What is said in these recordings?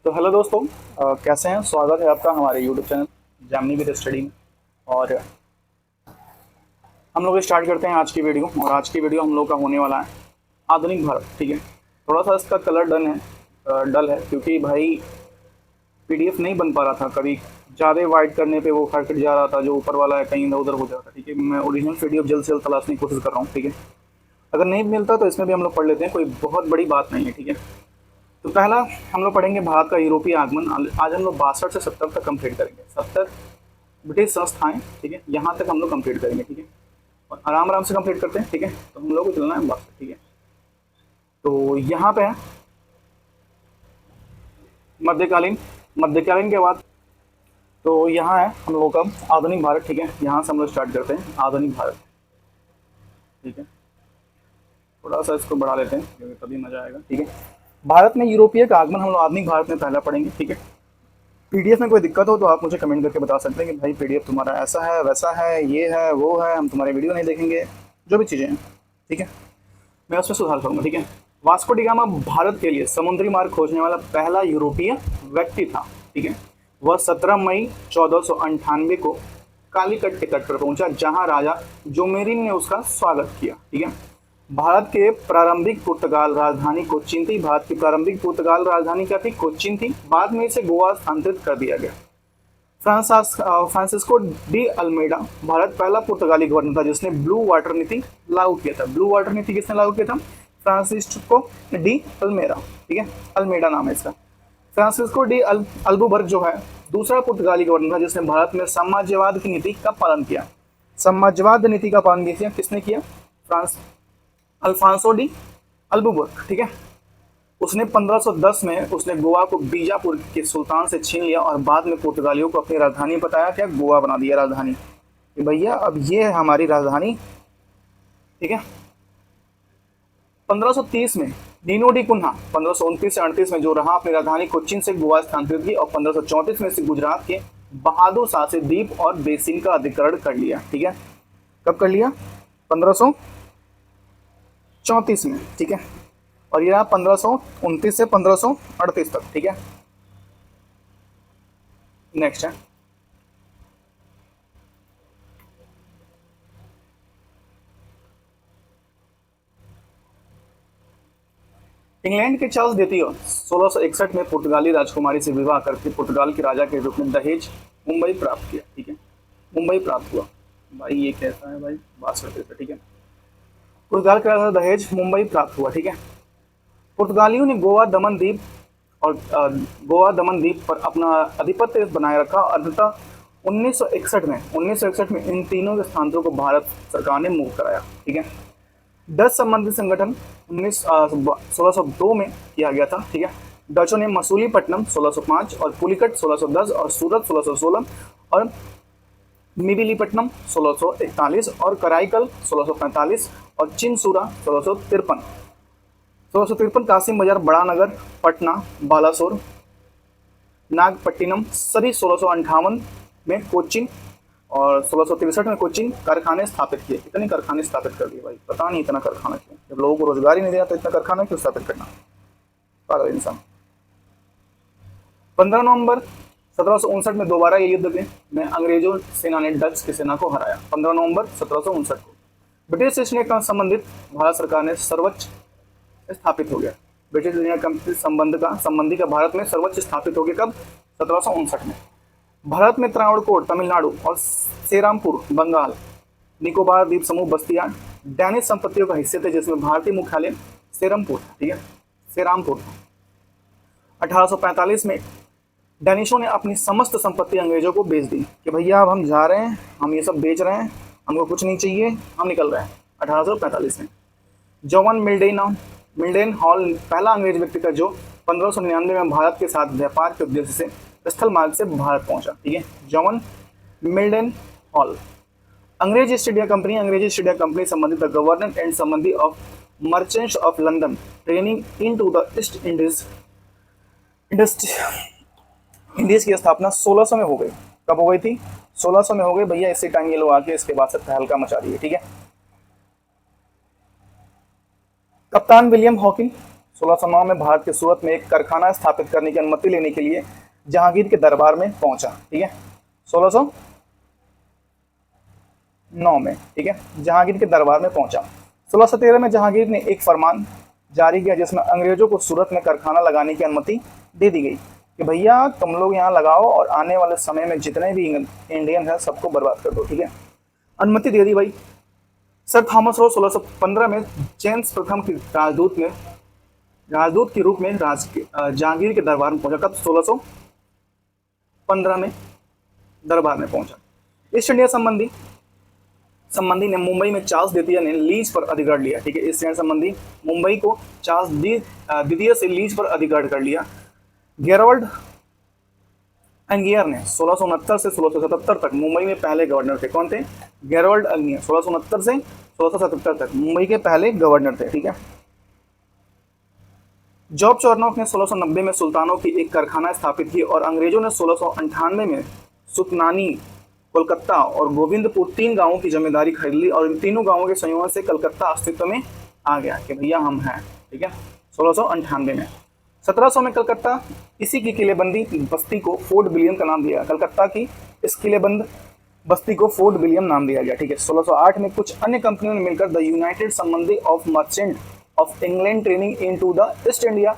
तो हेलो दोस्तों, कैसे हैं। स्वागत है आपका हमारे YouTube channel Jaimini with study में। और हम लोग स्टार्ट करते हैं आज की वीडियो। और आज की वीडियो हम लोग का होने वाला है आधुनिक भारत। ठीक है, थोड़ा सा इसका कलर डल है क्योंकि भाई पीडीएफ नहीं बन पा रहा था। कभी ज़्यादा वाइड करने पे वो खड़खड़ जा रहा था, जो ऊपर वाला है कहीं इधर उधर हो जाता। ठीक है, मैं ओरिजिनल पीडीएफ जल्द से जल्द तलाशने की कोशिश कर रहा हूँ। ठीक है, अगर नहीं मिलता तो इसमें भी हम लोग पढ़ लेते हैं, कोई बहुत बड़ी बात नहीं है। ठीक है, तो पहला हम लोग पढ़ेंगे भारत का यूरोपीय आगमन। आज हम लोग 62 से 70 तक कंप्लीट करेंगे। 70 ब्रिटिश संस्थाएं, ठीक है, यहाँ तक हम लोग कंप्लीट करेंगे। ठीक है, और आराम आराम से कंप्लीट करते हैं। ठीक है, तो हम लोग को चलना है बस। ठीक है, तो यहाँ पे है मध्यकालीन। मध्यकालीन के बाद तो यहाँ है हम लोगों का आधुनिक भारत। ठीक है, यहाँ से हम लोग स्टार्ट करते हैं आधुनिक भारत। ठीक है, थोड़ा सा इसको बढ़ा लेते हैं क्योंकि तभी मजा आएगा। ठीक है, भारत में यूरोपीय का आगमन हम लोग आधुनिक भारत में पहला पढ़ेंगे। ठीक है, पीडीएफ में कोई दिक्कत हो तो आप मुझे कमेंट करके बता सकते हैं कि भाई पीडीएफ तुम्हारा ऐसा है, वैसा है, ये है, वो है, हम तुम्हारे वीडियो नहीं देखेंगे, जो भी चीज़ें हैं। ठीक है, मैं उसमें सुधार करूँगा। ठीक है, वास्को डी गामा भारत के लिए समुद्री मार्ग खोजने वाला पहला यूरोपीय व्यक्ति था। ठीक है, वह 17 मई 1498 को कालीकट के तट पर पहुंचा, जहां राजा जोमेरिन ने उसका स्वागत किया। ठीक है, भारत के प्रारंभिक पुर्तगाल राजधानी कोच्चिन थी। भारत की प्रारंभिक पुर्तगाल राजधानी क्या थी? कोच्चिन थी। बाद में इसे गोवा स्थानांतरित कर दिया गया। फ्रांसिस्को डी अल्मेडा भारत पहला पुर्तगाली गवर्नर था जिसने ब्लू वाटर नीति लागू किया था। ब्लू वाटर नीति किसने लागू किया था? Francisco de Almeida. ठीक है, अल्मेडा नाम है इसका। फ्रांसिस्को डी अल्बुबर्ग जो है दूसरा पुर्तगाली गवर्नर था जिसने भारत में साम्राज्यवाद की नीति का पालन किया। साम्राज्यवाद नीति का पालन किया किसने किया? France Alfonso de Albuquerque. ठीक है, उसने 1510 में उसने गोवा को बीजापुर के सुल्तान से छीन लिया और बाद में पुर्तगालियों को अपनी राजधानी बताया। क्या? गोवा बना दिया राजधानी कि भैया अब ये है हमारी राजधानी। ठीक है, 1530 में नीनो डी कुन्हा 1529 से 38 में जो रहा अपनी राजधानी कोच्चिन से गोवा स्थानांतरित की और 1534 में से गुजरात के बहादुर शाह से द्वीप और बेसिन का अधिग्रहण कर लिया। ठीक है, कब कर लिया? 1534 में। ठीक है, और यह 1529 से 1538 तक। ठीक है, नेक्स्ट है इंग्लैंड के चार्ल्स द्वितीय 1661 में पुर्तगाली राजकुमारी से विवाह करके पुर्तगाल के राजा के रूप में दहेज मुंबई प्राप्त किया। ठीक है, मुंबई प्राप्त हुआ। भाई ये कैसा है भाई, बात करते थे। ठीक है, पुर्तगाल का राजा दहेज मुंबई प्राप्त हुआ। ठीक है, पुर्तगालियों ने गोवा दमन द्वीप पर अपना आधिपत्य बनाए रखा। अंततः 1961 में इन तीनों के स्थानों को भारत सरकार ने मूव कराया। ठीक है, डच संबंधी संगठन 1602 में किया गया था। ठीक है, डचों ने मसूलीपट्टनम 1605 और पुलिकट 1610 और सूरत 1616 और मिबिलीपट्टनम 1641 और कराईकल 1645 और चिनसूरा 1653 कासिम बाजार, बड़ा नगर, पटना, बालासोर, नागपट्टिनम सभी 1658 में कोच्चिन और 1663 में कोच्चिन कारखाने स्थापित किए। कितने कारखाने स्थापित कर दिए भाई? पता नहीं इतना कारखाना क्यों, जब लोगों को रोजगार ही नहीं दिया तो इतना कारखाना क्यों स्थापित करना? पागल इंसान। 15 नवंबर 1759 में दोबारा ये युद्ध में अंग्रेजों सेना ने डच की सेना को हराया। 15 नवंबर 1759 को ब्रिटिश ईस्ट इंडिया संबंधित भारत सरकार ने सर्वोच्च स्थापित हो गया। ब्रिटिश इंडिया कंपनी संबंधी का भारत में सर्वोच्च स्थापित हो गया। कब? 1759 में। भारत में त्रावणकोर तमिलनाडु और सेरामपुर बंगाल, निकोबार द्वीप समूह बस्तियां डैनिश संपत्तियों का हिस्से थे जिसमें भारतीय मुख्यालय सेरमपुर। ठीक है, सेरामपुर। 1845 में डैनिशों ने अपनी समस्त संपत्ति अंग्रेजों को बेच दी कि भैया अब हम जा रहे हैं, हम ये सब बेच रहे हैं, हमको कुछ नहीं चाहिए, हम निकल रहे हैं। 1845 में जॉन मिल्डेन हॉल पहला अंग्रेज व्यक्ति था जो 1599 में भारत के साथ व्यापार के उद्देश्य से स्थल मार्ग से भारत पहुंचा। ठीक है, जॉन मिल्डेन हॉल। अंग्रेज ईस्ट इंडिया कंपनी संबंधित द गवर्नेंस एंड संबंधी of merchants of London training into the east Indies की स्थापना 1600 में हो गई। कब हो गई थी? 1600 में हो गई भैया। इसी टाइम ये लोग आके इसके बाद से तहलका मचा रही है। ठीक है, कप्तान विलियम हॉकिंग 1609 में भारत के सूरत में एक कारखाना स्थापित करने की अनुमति लेने के लिए जहांगीर के दरबार में पहुंचा, ठीक है, 1609 में, ठीक है, जहांगीर के दरबार में पहुंचा। 1613 में जहांगीर ने एक फरमान जारी किया जिसमें अंग्रेजों को सूरत में कारखाना लगाने की अनुमति दे दी गई कि भैया तुम लोग यहाँ लगाओ और आने वाले समय में जितने भी इंडियन हैं सबको बर्बाद कर दो, ठीक है, अनुमति दे दी भाई। सर थॉमस रो 1615 में जेम्स प्रथम की राजदूत के रूप में जहांगीर के दरबार में पहुंचा। कब? 1615 में दरबार में पहुंचा। ईस्ट इंडिया संबंधी ने मुंबई में चार्ल्स द्वितीय ने लीज पर अधिकार लिया, ठीक है, ईस्ट इंडिया संबंधी मुंबई को चार्ल्स द्वितीय से लीज पर अधिकार कर लिया। गेरोल्ड अंगियर ने 1669 से 1677 तक मुंबई में पहले गवर्नर थे। कौन थे? गेरोल्ड अंगियर 1669 से 1677 तक मुंबई के पहले गवर्नर थे, ठीक है। जॉब चॉर्नोक ने 1690 में सुल्तानों की एक कारखाना स्थापित की और अंग्रेजों ने 1698 में सुतनानी, कोलकाता और गोविंदपुर 3 गांवों की जमींदारी खरीद ली और इन तीनों गांवों के संयोजन से कलकत्ता अस्तित्व में आ गया कि भैया हम हैं, ठीक है, 1698 में। 1700 में कलकत्ता इसी की किलेबंदी बस्ती को फोर्ट विलियम का नाम दिया। कलकत्ता की इस किलेबंद बस्ती को फोर्ट विलियम नाम दिया गया, ठीक है। 1608 में कुछ अन्य कंपनियों ने मिलकर द यूनाइटेड संबंधी of merchant of England training into the east India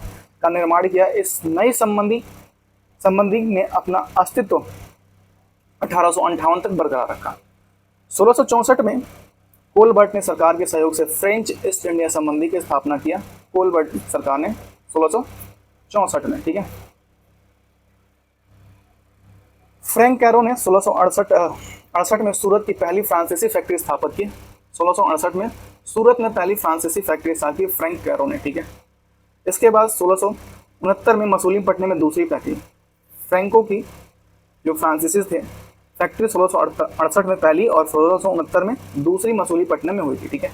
का निर्माण किया। इस नई संबंधी ने अपना अस्तित्व 1858 तक बरकरार रखा। 1664 में कोलबर्ट ने सरकार के सहयोग से फ्रेंच ईस्ट इंडिया संबंधी की स्थापना किया। कोलबर्ट सरकार ने 1664 में, ठीक है। फ्रैंक कैरो ने 1668 में सूरत की पहली फ्रांसीसी फैक्ट्री स्थापित की। 1668 में सूरत में पहली फ्रांसीसी फैक्ट्री स्थापित की फ्रैंक कैरो ने, ठीक है। इसके बाद 1669 में मसूलीपट्टनम में दूसरी फैक्ट्री फ्रैंको की जो फ्रांसीसी थे फैक्ट्री 1668 में पहली और 1669 में दूसरी मसूलीपट्टनम में हुई थी, ठीक है।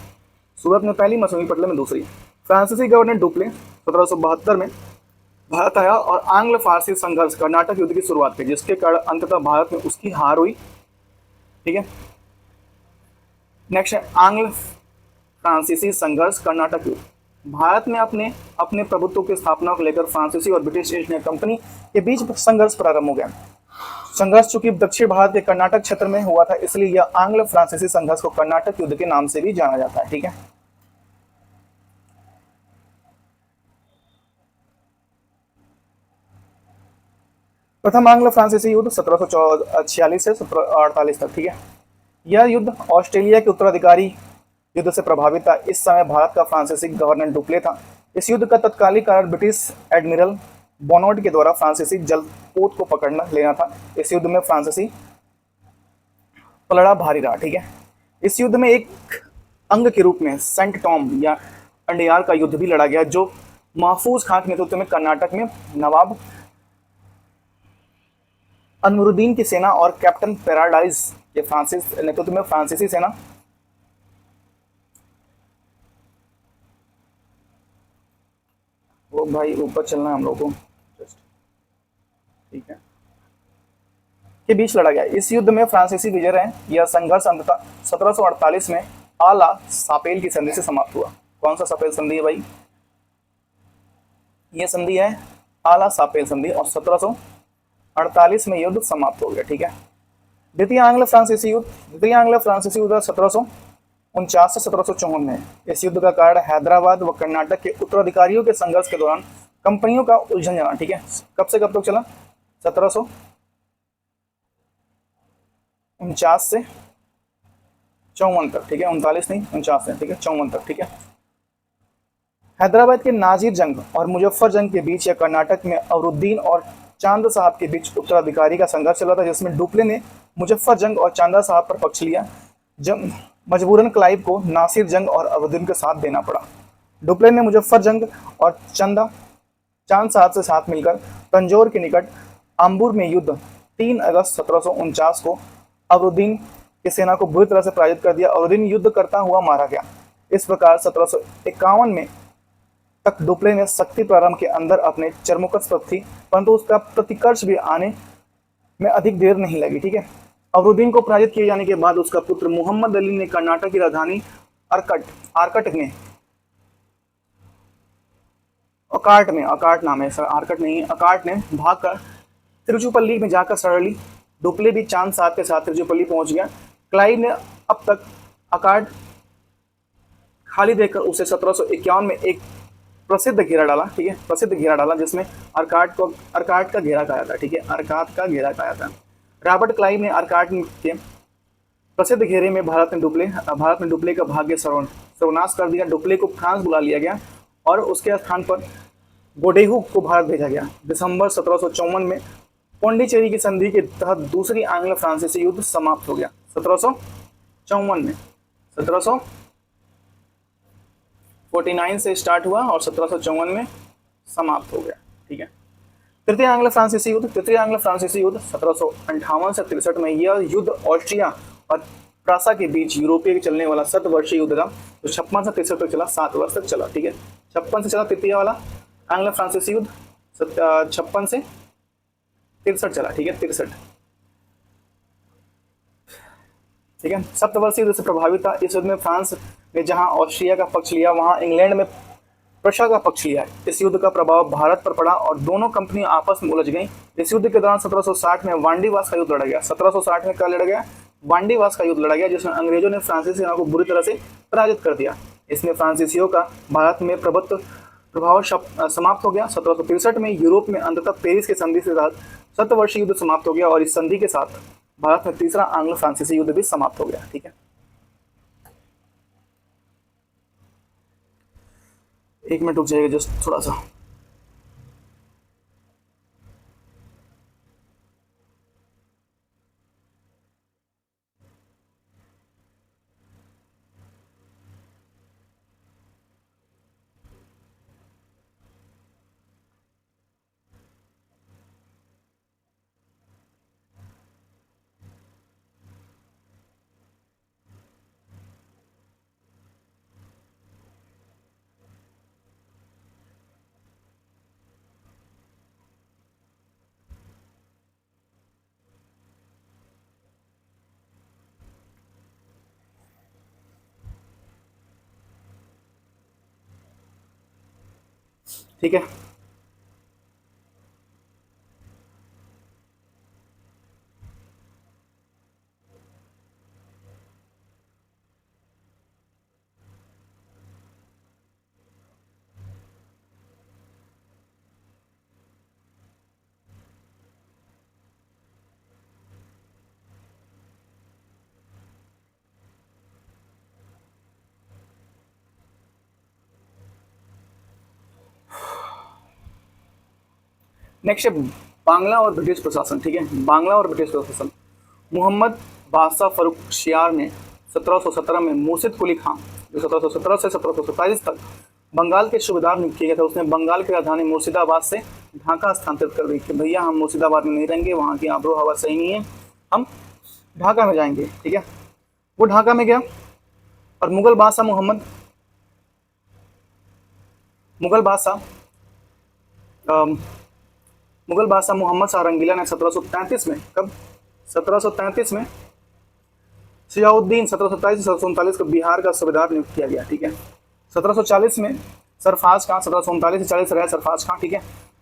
सूरत में पहली, मसूलीपट्टनम में दूसरी। फ्रांसीसी गवर्नर डुप्ले 1772 में भारत आया और आंग्ल फारसी संघर्ष कर्नाटक युद्ध की शुरुआत की जिसके कारण अंततः भारत में उसकी हार हुई, ठीक है। नेक्स्ट है आंग्ल फ्रांसीसी संघर्ष कर्नाटक युद्ध। भारत में अपने प्रभुत्व की स्थापना को लेकर फ्रांसीसी और ब्रिटिश ईस्ट इंडिया कंपनी के बीच संघर्ष प्रारंभ हो गया। संघर्ष चूंकि दक्षिण भारत के कर्नाटक क्षेत्र में हुआ था इसलिए यह आंग्ल फ्रांसीसी संघर्ष को कर्नाटक युद्ध के नाम से भी जाना जाता है, ठीक है। प्रथम आंग्ल फ्रांसीसी युद्ध 1746 से 1748 तक, ठीक है। यह युद्ध ऑस्ट्रेलिया के उत्तराधिकारी युद्ध से प्रभावित था। इस समय भारत का फ्रांसीसी गवर्नर डुप्ले था। इस युद्ध का तत्कालीन कारण ब्रिटिश एडमिरल बोनार्ड के द्वारा फ्रांसीसी जलपोत को पकड़ना लेना था। इस युद्ध में फ्रांसीसी पलड़ा भारी रहा, ठीक है। इस युद्ध में एक अंग के रूप में सेंट टॉम या अंडियार का युद्ध भी लड़ा गया जो महफूज खान के नेतृत्व में कर्नाटक में नवाब अनवरुद्दीन की सेना और कैप्टन पैराडाइज के नेतृत्व में फ्रांसीसी सेना वो भाई ऊपर चलना है हम लोगों को, ठीक है, के बीच लड़ा गया। इस युद्ध में फ्रांसीसी विजय रहे। यह संघर्ष अंततः 1748 में आला सापेल की संधि से समाप्त हुआ। कौन सा सापेल संधि है भाई? यह संधि है आला सापेल संधि और 1748 में युद्ध समाप्त हो गया, ठीक है। द्वितीय आंग्ल फ्रांसीसी युद्ध 1749 से 1754 में। इस युद्ध का कारण हैदराबाद व कर्नाटक के उत्तराधिकारियों के संघर्ष के दौरान कंपनियों का उलझन जाना, ठीक है। कब से कब तक चला? 1749 से 54 तक, ठीक है, 39 नहीं 49 से, ठीक है, 54 तक, ठीक है। हैदराबाद के नाजिर जंग और मुजफ्फर जंग के बीच या कर्नाटक में अवरुद्दीन और चांद साहब के बीच उत्तराधिकारी का संघर्ष चला था जिसमें डुप्ले ने मुजफ्फर जंग और चांदा साहब पर पक्ष लिया। जब मजबूरन क्लाइव को नासिर जंग और अवरुद्दीन के साथ देना पड़ा। डुप्ले ने मुजफ्फर जंग और चांद साहब से साथ मिलकर तंजौर के निकट आम्बूर में युद्ध 3 अगस्त 1749 को अवरुद्दीन की सेना को बुरी तरह से पराजित कर दिया। अवरुद्दीन युद्ध करता हुआ मारा गया। इस प्रकार 1751 में तक डुप्ले ने शक्ति प्रारंभ के अंदर अपने चरमोकस पर थी परंतु उसका प्रतिकर्ष भी आने में अधिक देर नहीं लगी, ठीक है। अवरुद्दीन को पराजित किए जाने के बाद उसका पुत्र मोहम्मद अली ने कर्नाटक की राजधानी आरकट अकार्ट ने, अकार्ट नाम है सर, आर्कट नहीं है, अकार्ट ने भागकर तिरुचिपल्ली में जाकर सरली डुप्ले भी चांद साहब के साथ तिरुचिपल्ली पहुंच गया। क्लाइव ने अब तक अकार्ट खाली देखकर उसे 1751 में एक प्रसिद्ध घेरा डाला, ठीक है, प्रसिद्ध घेरा डाला जिसमें अर्काट का घेरा कहा था, ठीक है, अर्कात का घेरा कहा था। रॉबर्ट क्लाइव ने अर्काट के प्रसिद्ध घेरे में भारत में डुप्ले का भाग्य सर्वनाश कर दिया। डुप्ले को फ्रांस बुला लिया गया और उसके स्थान पर गोडेहू को भारत भेजा गया। दिसंबर 1754 में पौंडीचेरी की संधि के तहत दूसरी आंग्ल फ्रांसीसी युद्ध समाप्त हो गया। 1754 में, 1749 से स्टार्ट हुआ और 1754 में समाप्त हो गया, ठीक है। तृतीय आंग्ल फ्रांसीसी युद्ध 1758 से 63 में। यह युद्ध ऑस्ट्रिया और प्रासा के बीच यूरोपीय चलने वाला 7 वर्षीय युद्ध था, तो 56 से 63 तक चला, 7 वर्ष तक चला, ठीक है। 56 से चला तृतीय वाला आंग्ल फ्रांसीसी युद्ध, 56 से 63 चला, ठीक है, 63, ठीक है। सप्तवर्षीय युद्ध से प्रभावित था। इस युद्ध में फ्रांस ने जहां ऑस्ट्रिया का पक्ष लिया, वहां इंग्लैंड में प्रशा का पक्ष लिया। इस युद्ध का प्रभाव भारत पर पड़ा और दोनों कंपनियां आपस में उलझ गईं। इस युद्ध के दौरान 1760 में वांडीवास का युद्ध लड़ा गया। 1760 में क्या लड़ा गया? वांडीवास का युद्ध लड़ा गया, जिसमें अंग्रेजों ने फ्रांसीसी सेना को बुरी तरह से पराजित कर दिया। इसमें फ्रांसीसियों का भारत में प्रभाव समाप्त हो गया। 1763 में यूरोप में अंततः पेरिस की संधि के साथ 7 वर्षीय युद्ध समाप्त हो गया और इस संधि के साथ भारत में तीसरा आंग्ल फ्रांसीसी युद्ध भी समाप्त हो गया, ठीक है। एक मिनट रुक जाइएगा जस्ट थोड़ा सा। ठीक है, नेक्स्ट है बांग्ला और ब्रिटिश प्रशासन, ठीक है। बांग्ला और ब्रिटिश प्रशासन। मोहम्मद बादशाह फर्रुखशियार ने 1717 में मुर्शिद कुली खान, जो 1717 से 1727 तक बंगाल के सूबेदार नियुक्त किया गया था, उसने बंगाल की राजधानी मुर्शिदाबाद से ढाका स्थानांतरित कर दी कि भैया हम मुर्शिदाबाद में नहीं रहेंगे, वहाँ की आबो हवा सही नहीं है, हम ढाका में जाएंगे, ठीक है। वो ढाका में गया और मुगल बादशाह मोहम्मद शाह रंगीला ने 1733 में, कब? 1733 में सियाउद्दीन 1727 से 1739 को बिहार का सूबेदार नियुक्त किया गया, ठीक है। 1740 में सरफराज खान, 1739 से 40 रहा सरफराज खान, ठीक है।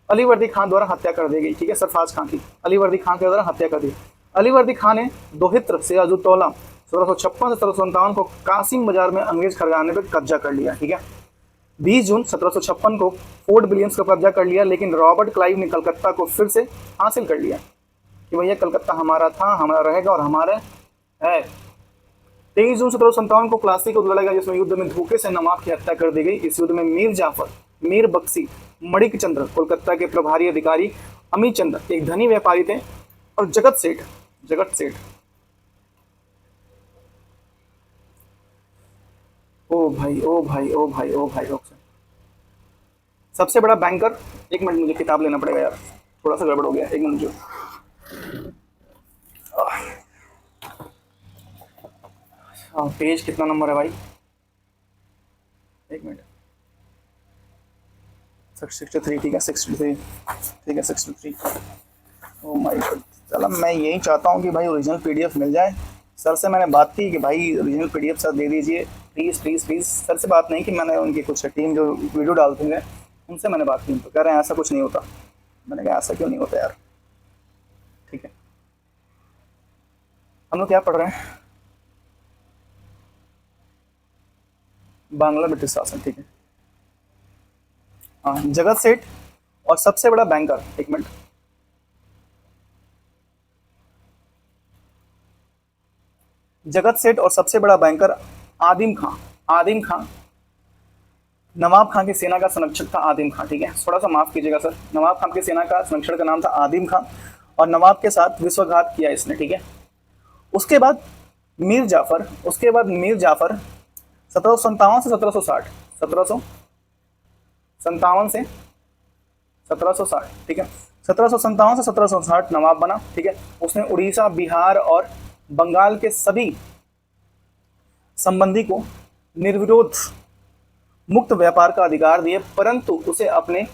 अलीवर्दी खान द्वारा हत्या कर दी गई, ठीक है, सरफराज खान की अलीवर्दी खान के द्वारा हत्या कर दी। अलीवर्दी खान ने दोहित्र सिराजुद्दौला 1756 से 1757 को कासिम बाजार में अंग्रेज खरगाने पर कब्जा कर लिया, ठीक है। 20 जून 1756 को फोर्ट विलियम्स का कब्जा कर लिया, लेकिन रॉबर्ट क्लाइव ने कलकत्ता को फिर से हासिल कर लिया कि भैया कलकत्ता हमारा था, हमारा रहेगा और हमारा है। 23 जून 1757 को प्लासी को लड़ा गया, जिसमें युद्ध में धोखे से नवाब की हत्या कर दी गई। इस युद्ध में मीर जाफर, मीर बख्शी, मणिक चंद्र, कोलकाता के प्रभारी अधिकारी अमित चंद्र, एक धनी व्यापारी थे, और जगत सेठ ओ भाई ओ भाई ओ भाई ओ भाई ओ सबसे बड़ा बैंकर। एक मिनट मुझे किताब लेना पड़ेगा यार, थोड़ा सा गड़बड़ हो गया, एक मिनट जो। हाँ, पेज कितना नंबर है भाई? एक मिनट, 63, ठीक है, 63, ठीक है, 63। ओ माय गॉड, चलो मैं यही चाहता हूँ कि भाई ओरिजिनल पीडीएफ मिल जाए। सर से मैंने बात की कि भाई ओरिजिनल पीडीएफ सर दे दीजिए, प्लीज़ प्लीज़ प्लीज़। सर से बात नहीं कि मैंने उनकी कुछ टीम जो वीडियो डालती है उनसे मैंने बात की तो कह रहे हैं ऐसा कुछ नहीं होता। मैंने कहा ऐसा क्यों नहीं होता यार। ठीक है, हम लोग क्या पढ़ रहे हैं, बांग्ला ब्रिटिश शासन। ठीक है, हाँ, जगत सेठ और सबसे बड़ा बैंकर, एक मिनट, जगत सेठ और सबसे बड़ा बैंकर आदिम खां। आदिम खां नवाब खां की सेना का संरक्षक था आदिम खां। ठीक है, थोड़ा सा माफ कीजिएगा सर, नवाब खां की सेना का संरक्षक का नाम था आदिम खां और नवाब के साथ विश्वघात किया इसने। ठीक है, उसके बाद मीर जाफर 1757 से 1760, 1757 से 1760, ठीक है, 1757 से 1760 नवाब बना। ठीक है, उसने उड़ीसा, बिहार और बंगाल के सभी संबंधी को निर्विरोध मुक्त व्यापार का अधिकार दिए, परंतु उसे अपने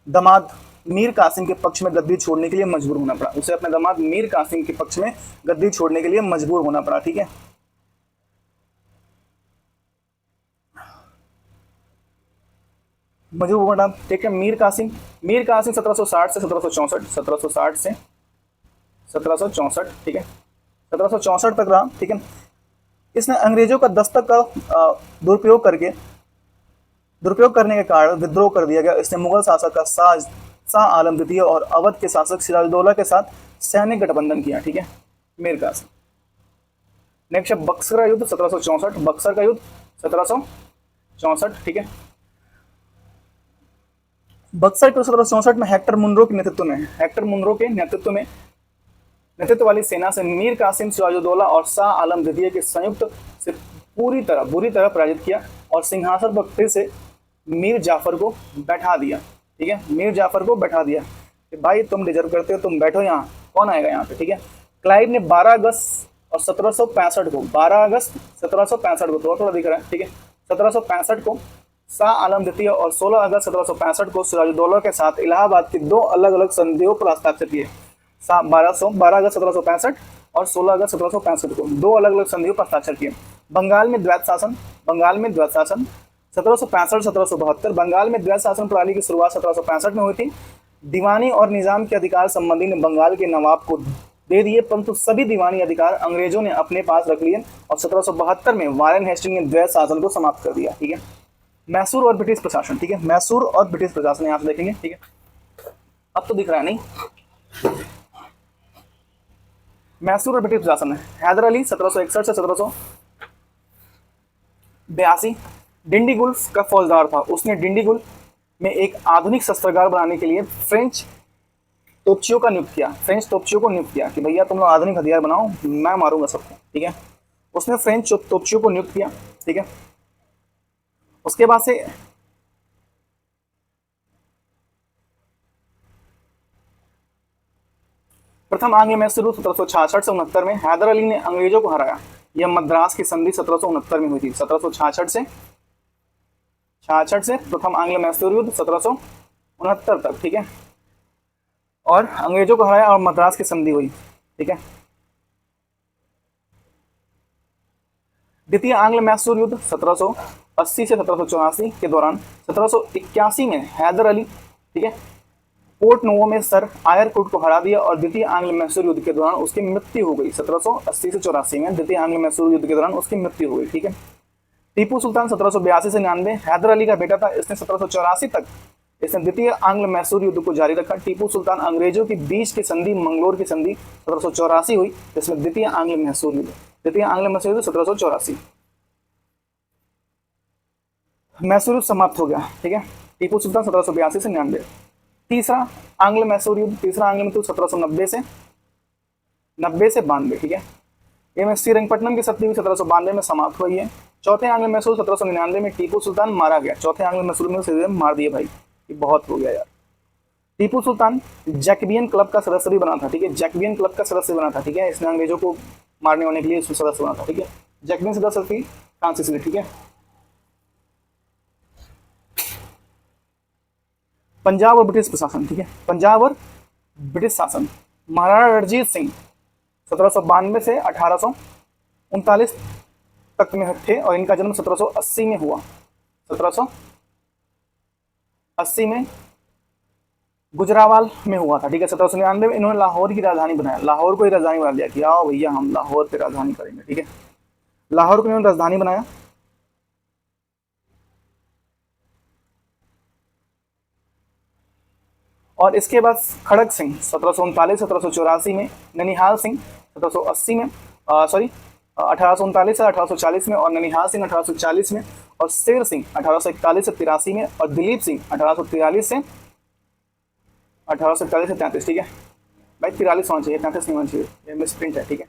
दामाद मीर कासिम के पक्ष में गद्दी छोड़ने के लिए मजबूर होना पड़ा। उसे अपने दामाद मीर कासिम के पक्ष में गद्दी छोड़ने के लिए मजबूर होना पड़ा। ठीक है, मजबूर होना। ठीक है, मीर कासिम 1760 से 1764, 1760 से 1764, ठीक है, 1764 तक रहा। ठीक है, इसने अंग्रेजों का दस्तक का दुरुपयोग करने के कारण विद्रोह कर दिया गया। इसने मुगल शासक का शाह आलम द्वितीय और अवध के शासक सिराजुद्दौला के साथ सैनिक गठबंधन किया। ठीक है, मीर कासिम। नेक्स्ट है बक्सर का युद्ध 1764, बक्सर का युद्ध 1764। ठीक है, बक्सर के 1764 में हेक्टर मुनरो के नेतृत्व वाली सेना से मीर कासिम, सिराजुद्दौला और शाह आलम द्वितीय के संयुक्त से बुरी तरह पराजित किया और सिंहासन पर फिर से मीर जाफर को बैठा दिया। ठीक है, मीर जाफर को बैठा दिया कि भाई तुम डिजर्व करते हो, तुम बैठो यहाँ, कौन आएगा यहाँ पे। ठीक है, क्लाइव ने 12 अगस्त और 1765 को, 12 अगस्त 1765 को, थोड़ा दिख रहा है। ठीक है, 1765 को शाह आलम द्वितीय और 16 अगस्त 1765 को सिराजुद्दौला के साथ इलाहाबाद की दो अलग अलग संधियों पर हस्ताक्षर किए। 12 अगस्त 1765 और 16 अगस्त 1765 को दो अलग अलग संधियों पर हस्ताक्षर किए। बंगाल में द्वैत शासन 1765-1772। बंगाल में द्वैत शासन प्रणाली की शुरुआत 1765 में हुई थी। दीवानी और निजाम के अधिकार संबंधी ने बंगाल के नवाब को दे दिए, परंतु सभी दीवानी अधिकार अंग्रेजों ने अपने पास रख लिए और 1772 में वारेन हेस्टिंग ने द्वैत शासन को समाप्त कर दिया। ठीक है, मैसूर और ब्रिटिश प्रशासन। ठीक है, मैसूर और ब्रिटिश प्रशासन यहाँ से देखेंगे। ठीक है, अब तो दिख रहा है नहीं, मैसूर और ब्रिटिश प्रशासन है। हैदर अली 1761 से 1782 डिंडीगुल का फौजदार था। उसने डिंडीगुल में एक आधुनिक शस्त्रागार बनाने के लिए फ्रेंच तोपचियों को नियुक्त किया कि भैया तुम लोग आधुनिक हथियार बनाओ, मैं मारूंगा सबको। ठीक है, उसने फ्रेंच तोपचियों को नियुक्त किया। ठीक है, उसके बाद से प्रथम आंग्ल मैसूर 1766 से 69 में हैदर अली ने अंग्रेजों को हराया। यह मद्रास की संधि 1769 में हुई थी। 1766 से प्रथम आंग्ल मैसूर युद्ध 1769 तक। ठीक है, और अंग्रेजों को हराया और मद्रास की संधि हुई। ठीक है, द्वितीय आंग्ल मैसूर युद्ध 1780 से 1784 के दौरान 1781 में हैदर अली, ठीक है, पोर्ट नोवो में सर आयरकुट को हरा दिया और द्वितीय आंग्ल मैसूर युद्ध के दौरान उसकी मृत्यु हो गई। 1780 से 84 में द्वितीय आंग्ल मैसूर युद्ध के दौरान उसकी मृत्यु हो गई। ठीक है, टीपू सुल्तान 1782 से 99 हैदर अली का बेटा था। इसने 1784 तक इसने द्वितीय आंग्ल मैसूर युद्ध को जारी रखा। टीपू सुल्तान अंग्रेजों के बीच की संधि मंगलोर की संधि 1784 हुई, जिसमें द्वितीय आंग्ल मैसूर युद्ध 1784 मैसूर युद्ध समाप्त हो गया। ठीक है, टीपू सुल्तान 1782 से 99। तीसरा आंग्ल मैसूर युद्ध 1790 से 92। ठीक है, ये में श्रीरंगपट्टनम की सत्ती हुई 1792 में समाप्त हुई है। चौथे आंग्ल मैसूर 1799 में टीपू सुल्तान मारा गया। चौथे आंग्ल मैसूर में सीधे मार दिए भाई, ये बहुत हो गया यार। टीपू सुल्तान जैकबियन क्लब का सदस्य भी बना था। ठीक है, जैकबियन क्लब का सदस्य बना था। ठीक है, इसने अंग्रेजों को मारने वाने के लिए इसमें सदस्य बना था। ठीक है, जैकबियन सदस्य थी फ्रांसिस ने। ठीक है, पंजाब और ब्रिटिश प्रशासन। ठीक है, पंजाब और ब्रिटिश शासन महाराणा रणजीत सिंह 1792 से 1839 तक में थे और इनका जन्म 1780 में हुआ। 1780 80 में गुजरावाल में हुआ था, ठीक है। 1799 में इन्होंने लाहौर की राजधानी बनाया, लाहौर को ही राजधानी बना दिया कि आओ भैया हम लाहौर पे राजधानी करेंगे, ठीक है। लाहौर को इन्होंने राजधानी बनाया। और इसके बाद खड़क सिंह 1739-1784 में, ननिहाल सिंह 1780 में, सॉरी 1839 से 1840 में, और ननिहाल सिंह 1840 में, और शेर सिंह 1841 से 83 में, और दिलीप सिंह 1843 से 33, ठीक है भाई, 43 होना चाहिए, 33 नहीं होना चाहिए, ये मिस प्रिंट है, ठीक है।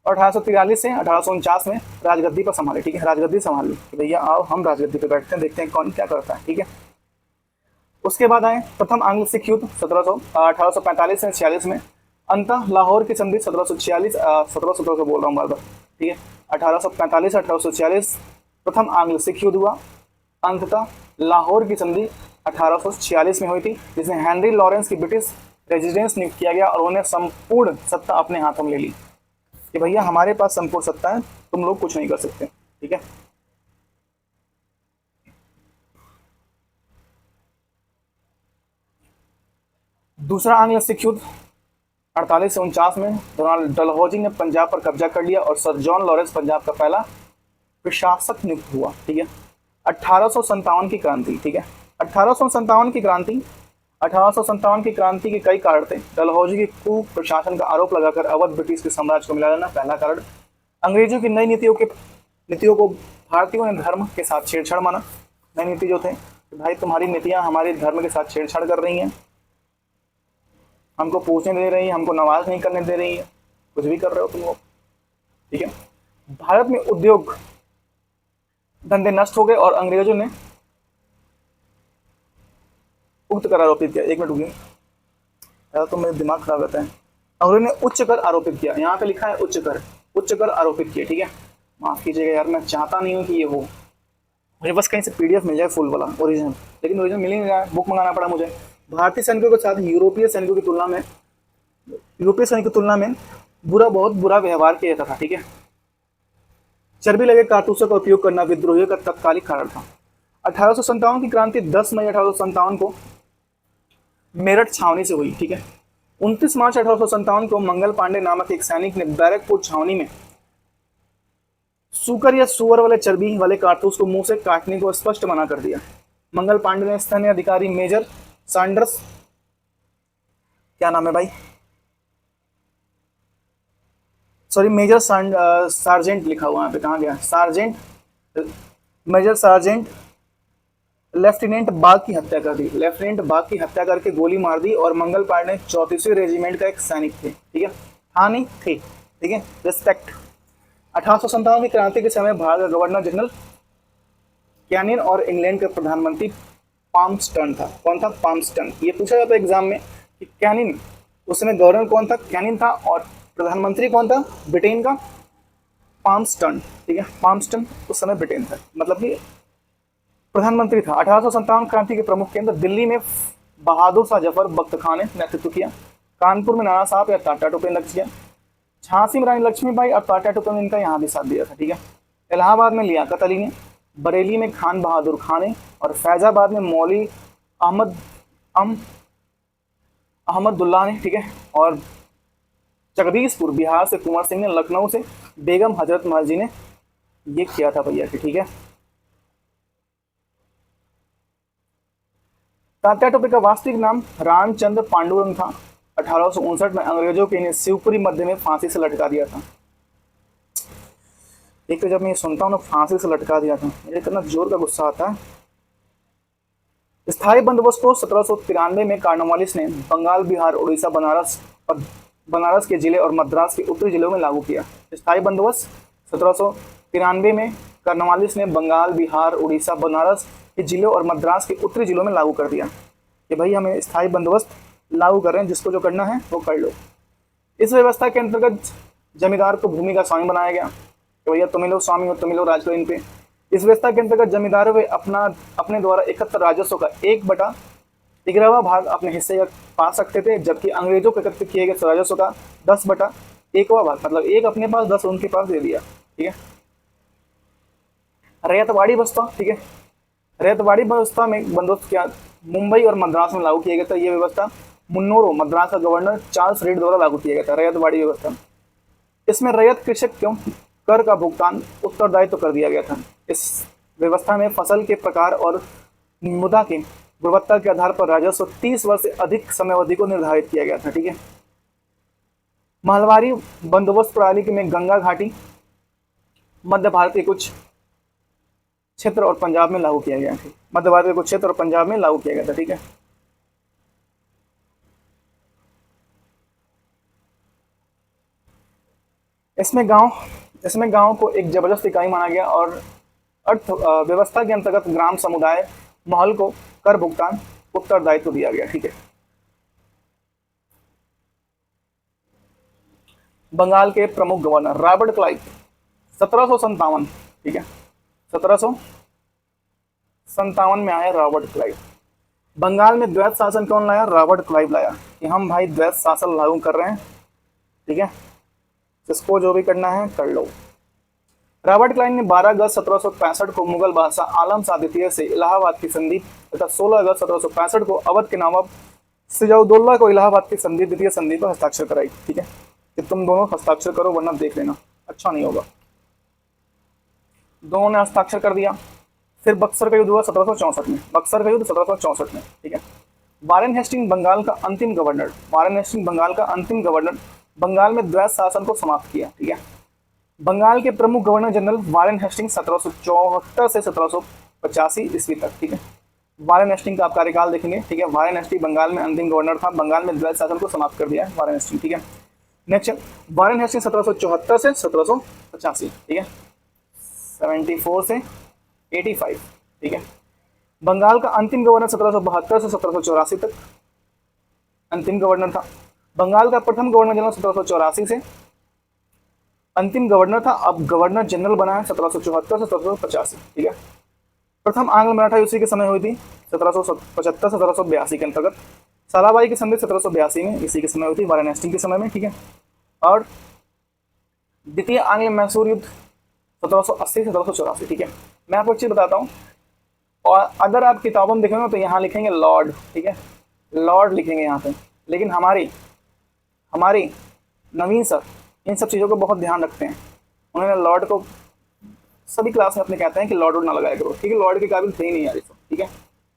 और 1843 से 1849 में राजगद्दी पर संभाले, ठीक है, राजगद्दी संभाली कि भैया आओ हम राजगद्दी पे बैठते हैं, देखते हैं कौन क्या करता है, ठीक है। उसके बाद आए प्रथम आंग्ल सिख युद्ध 1845 से 46 में, अंतः लाहौर की संधि 1746, 1700 बोल रहा हूँ बार बार, ठीक है। 1845 1846 प्रथम आंग्ल सिख युद्ध हुआ, अंततः लाहौर की संधि 1846 में हुई थी, जिसमें हेनरी लॉरेंस की ब्रिटिश रेजिडेंस नियुक्त किया गया और उन्होंने संपूर्ण सत्ता अपने हाथों में ले ली कि भैया हमारे पास संपूर्ण सत्ता है, तुम लोग कुछ नहीं कर सकते, ठीक है। दूसरा आंग्ल सिख युद्ध 48 से 49 में डलहौजी ने पंजाब पर कब्जा कर लिया और सर जॉन लॉरेंस पंजाब का पहला प्रशासक नियुक्त हुआ, ठीक है। 1857 की क्रांति, ठीक है, 1857 की क्रांति, 1857 की क्रांति के कई कारण थे। डलहौजी के कुप्रशासन का आरोप लगाकर अवध ब्रिटिश के साम्राज्य को मिला लेना पहला कारण। अंग्रेजों की नई नीतियों को भारतीयों ने धर्म के साथ छेड़छाड़ माना। नई नीति जो थे, भाई तुम्हारी नीतियां हमारे धर्म के साथ छेड़छाड़ कर रही हैं, हमको पूछने दे रही है, हमको नमाज नहीं करने दे रही है, कुछ भी कर रहे हो तुम लोग, ठीक है। भारत में उद्योग धंधे नष्ट हो गए और अंग्रेजों ने उक्त कर आरोपित किया। एक मिनट रुकिए, तो मेरा दिमाग खराब रहता है। अंग्रेजों ने उच्च कर आरोपित किया, यहाँ पे लिखा है उच्च कर आरोपित किया, ठीक है। माफ कीजिएगा यार, मैं चाहता नहीं हूँ कि ये हो, मुझे बस कहीं से पीडीएफ मिल जाए फुल वाला ओरिजिनल, लेकिन ओरिजिनल मिल नहीं रहा है, बुक मंगाना पड़ा मुझे। भारतीय सैनिकों के साथ यूरोपीय सैनिकों की तुलना में बहुत बुरा व्यवहार किया जाता था, ठीक है। चर्बी लगे कारतूसों का उपयोग करना विद्रोहियों का तत्कालिक कारण था। 1857 की क्रांति 10 मई 1857 को मेरठ छावनी से हुई, ठीक है। 29 मार्च 1857 को मंगल पांडे नामक एक सैनिक ने बैरकपुर छावनी में सूकर या सुअर वाले चर्बी वाले कारतूस को मुंह से काटने को स्पष्ट मना कर दिया। मंगल पांडे ने स्थानीय अधिकारी मेजर सैंडर्स, क्या नाम है भाई, सॉरी मेजर सार्जेंट लिखा हुआ है, कहाँ गया, मेजर सार्जेंट लेफ्टिनेंट बाग की हत्या कर दी। लेफ्टिनेंट बाग की हत्या करके गोली मार दी। और मंगल पांडे 34वीं रेजिमेंट का एक सैनिक थे, ठीक है, हाँ नहीं थे, ठीक है, रिस्पेक्ट। 1857 की क्रांति के समय भारत का गवर्नर जनरल कैनिन और इंग्लैंड का प्रधानमंत्री पाल्मस्टन था। कौन था? पाल्मस्टन। ये पूछा जाता है एग्जाम में कि कैनिन, उस समय गवर्नर कौन था? कैनिन था। और प्रधानमंत्री कौन था ब्रिटेन का? पाल्मस्टन, ठीक है, पाल्मस्टन उस समय ब्रिटेन था, मतलब कि प्रधानमंत्री था। 1857 क्रांति के प्रमुख केंद्र दिल्ली में बहादुर शाह जफर बख्त खान ने नेतृत्व किया। कानपुर में नाना साहब या टाटा टोपे ने किया। झांसी में रानी लक्ष्मीबाई और टाटा टोपे ने इनका यहाँ भी साथ दिया था, ठीक है। इलाहाबाद में लियाकत अली ने, बरेली में खान बहादुर खान ने, और फैजाबाद में मौली अहमदुल्ला ने, ठीक है। और जगदीशपुर बिहार से कुंवर सिंह ने, लखनऊ से बेगम हजरत महल जी ने ये किया था भैया, ठीक है। टाटा टोपे का वास्तविक नाम रामचंद्र पांडुरंग था। 1859 में अंग्रेजों के इन्हें शिवपुरी मध्य में फांसी से लटका दिया था। एक तो जब मैं ये सुनता हूँ ना, फांसी से लटका दिया था, मुझे इतना जोर का गुस्सा आता है। स्थायी बंदोबस्त को 1793 में कॉर्नवालिस ने बंगाल, बिहार, उड़ीसा, बनारस के जिले और मद्रास के उत्तरी जिलों में लागू किया। स्थायी बंदोबस्त 1793 में कॉर्नवालिस ने बंगाल, बिहार, उड़ीसा, बनारस के जिलों और मद्रास के उत्तरी जिलों में लागू कर दिया कि भाई हमें स्थायी बंदोबस्त लागू कर रहे हैं, जिसको जो करना है वो कर लो। इस व्यवस्था के अंतर्गत जमींदार को भूमि का स्वामी बनाया गया कि भैया तुम लोग स्वामी हो, तुम लोग राज करो इन पे। इस व्यवस्था के अंतर्गत जमींदारों वे अपने द्वारा एकत्र राजस्व का 1/11वां भाग अपने हिस्से का पा सकते थे, जबकि अंग्रेजों को एकत्र किए गए राजस्व का 10/1वां भाग, मतलब 1 अपने पास 10 उनके पास दे दिया, ठीक है। रैयतवाड़ी बस्ता, ठीक है, रैयतवाड़ी व्यवस्था में बंदोबस्त क्या मुंबई और मद्रास में लागू किया गया था। यह व्यवस्था मुन्नूरो मद्रास का गवर्नर चार्ल्स रीड द्वारा लागू किया गया था, रैयतवाड़ी व्यवस्था। इसमें रैयत कृषक क्यों कर का भुगतान उत्तरदायित्व कर दिया गया था। इस व्यवस्था में फसल के प्रकार और मुद्रा की गुणवत्ता के आधार पर राजस्व 30 वर्ष से अधिक समयावधि को निर्धारित किया गया था। ठीक है। महलवारी बंदोबस्त प्रणाली में गंगा घाटी, मध्य भारत के कुछ क्षेत्र और पंजाब में लागू किया गया था। मध्य भारत के कुछ क्षेत्र और पंजाब में लागू किया गया था। ठीक है। इसमें गांव को एक जबरदस्त इकाई माना गया और अर्थ व्यवस्था के अंतर्गत ग्राम समुदाय महल को कर भुगतान उत्तरदायित्व दिया गया। ठीक है। बंगाल के प्रमुख गवर्नर रॉबर्ट क्लाइव 1757, ठीक है, 1757 में आया रॉबर्ट क्लाइव। बंगाल में द्वैत शासन कौन लाया? रॉबर्ट क्लाइव लाया कि हम भाई द्वैत शासन लागू कर रहे हैं। ठीक है, जिसको जो भी करना है कर लो। रॉबर्ट क्लाइव ने 12 अगस्त 1765 को मुगल बादशाह आलम शाह द्वितीय से इलाहाबाद की संधि तथा 16 अगस्त 1765 को अवध के नवाब सिराजुद्दौला को इलाहाबाद की संधि द्वितीय संधि पर हस्ताक्षर कराई। ठीक है, कि तुम दोनों हस्ताक्षर करो वरना देख लेना अच्छा नहीं होगा। दोनों ने हस्ताक्षर कर दिया। फिर बक्सर का युद्ध हुआ 1764 में, बक्सर का युद्ध 1764 में। ठीक है। वारेन हेस्टिंग बंगाल का अंतिम गवर्नर, वारेन हेस्टिंग बंगाल का अंतिम गवर्नर, बंगाल में द्वैत शासन को समाप्त किया। ठीक है। बंगाल के प्रमुख गवर्नर जनरल वारेन हेस्टिंग 1774 से 1785 ईस्वी तक। ठीक है। वारेन हेस्टिंग का आप कार्यकाल देखेंगे। ठीक है। वारेन हेस्टिंग बंगाल में अंतिम गवर्नर था, बंगाल में द्वैत शासन को समाप्त कर दिया है वारेन हेस्टिंग। ठीक है। नेक्स्ट वारेन हेस्टिंग 1774 से 1785। ठीक है, 74 से 85। ठीक है। बंगाल का अंतिम गवर्नर 1772 से 1784 तक अंतिम गवर्नर था। बंगाल का प्रथम गवर्नर जनरल 1784 से अंतिम गवर्नर था, अब गवर्नर जनरल बना है 1774 से 1785। ठीक है। प्रथम आंग्ल मराठा युद्ध के समय हुई थी 1775 से 1782 के अंतर्गत। साराभाई की संधि 1782 में इसी के समय हुई थी, वारेन हेस्टिंग के समय में। ठीक है। और द्वितीय आंग्ल मैसूर युद्ध 1780 से 1784। ठीक है। मैं आपको एक चीज बताता हूँ, और अगर आप किताबों में देखेंगे तो यहाँ लिखेंगे लॉर्ड। ठीक है, लॉर्ड लिखेंगे यहाँ पे, लेकिन हमारी नवीन सर इन सब चीज़ों को बहुत ध्यान रखते हैं। उन्होंने लॉर्ड को सभी क्लास में अपने कहते हैं कि लॉर्ड ना लगाया करो। ठीक है, लॉर्ड के काबिल थे ही नहीं यार सब। ठीक है,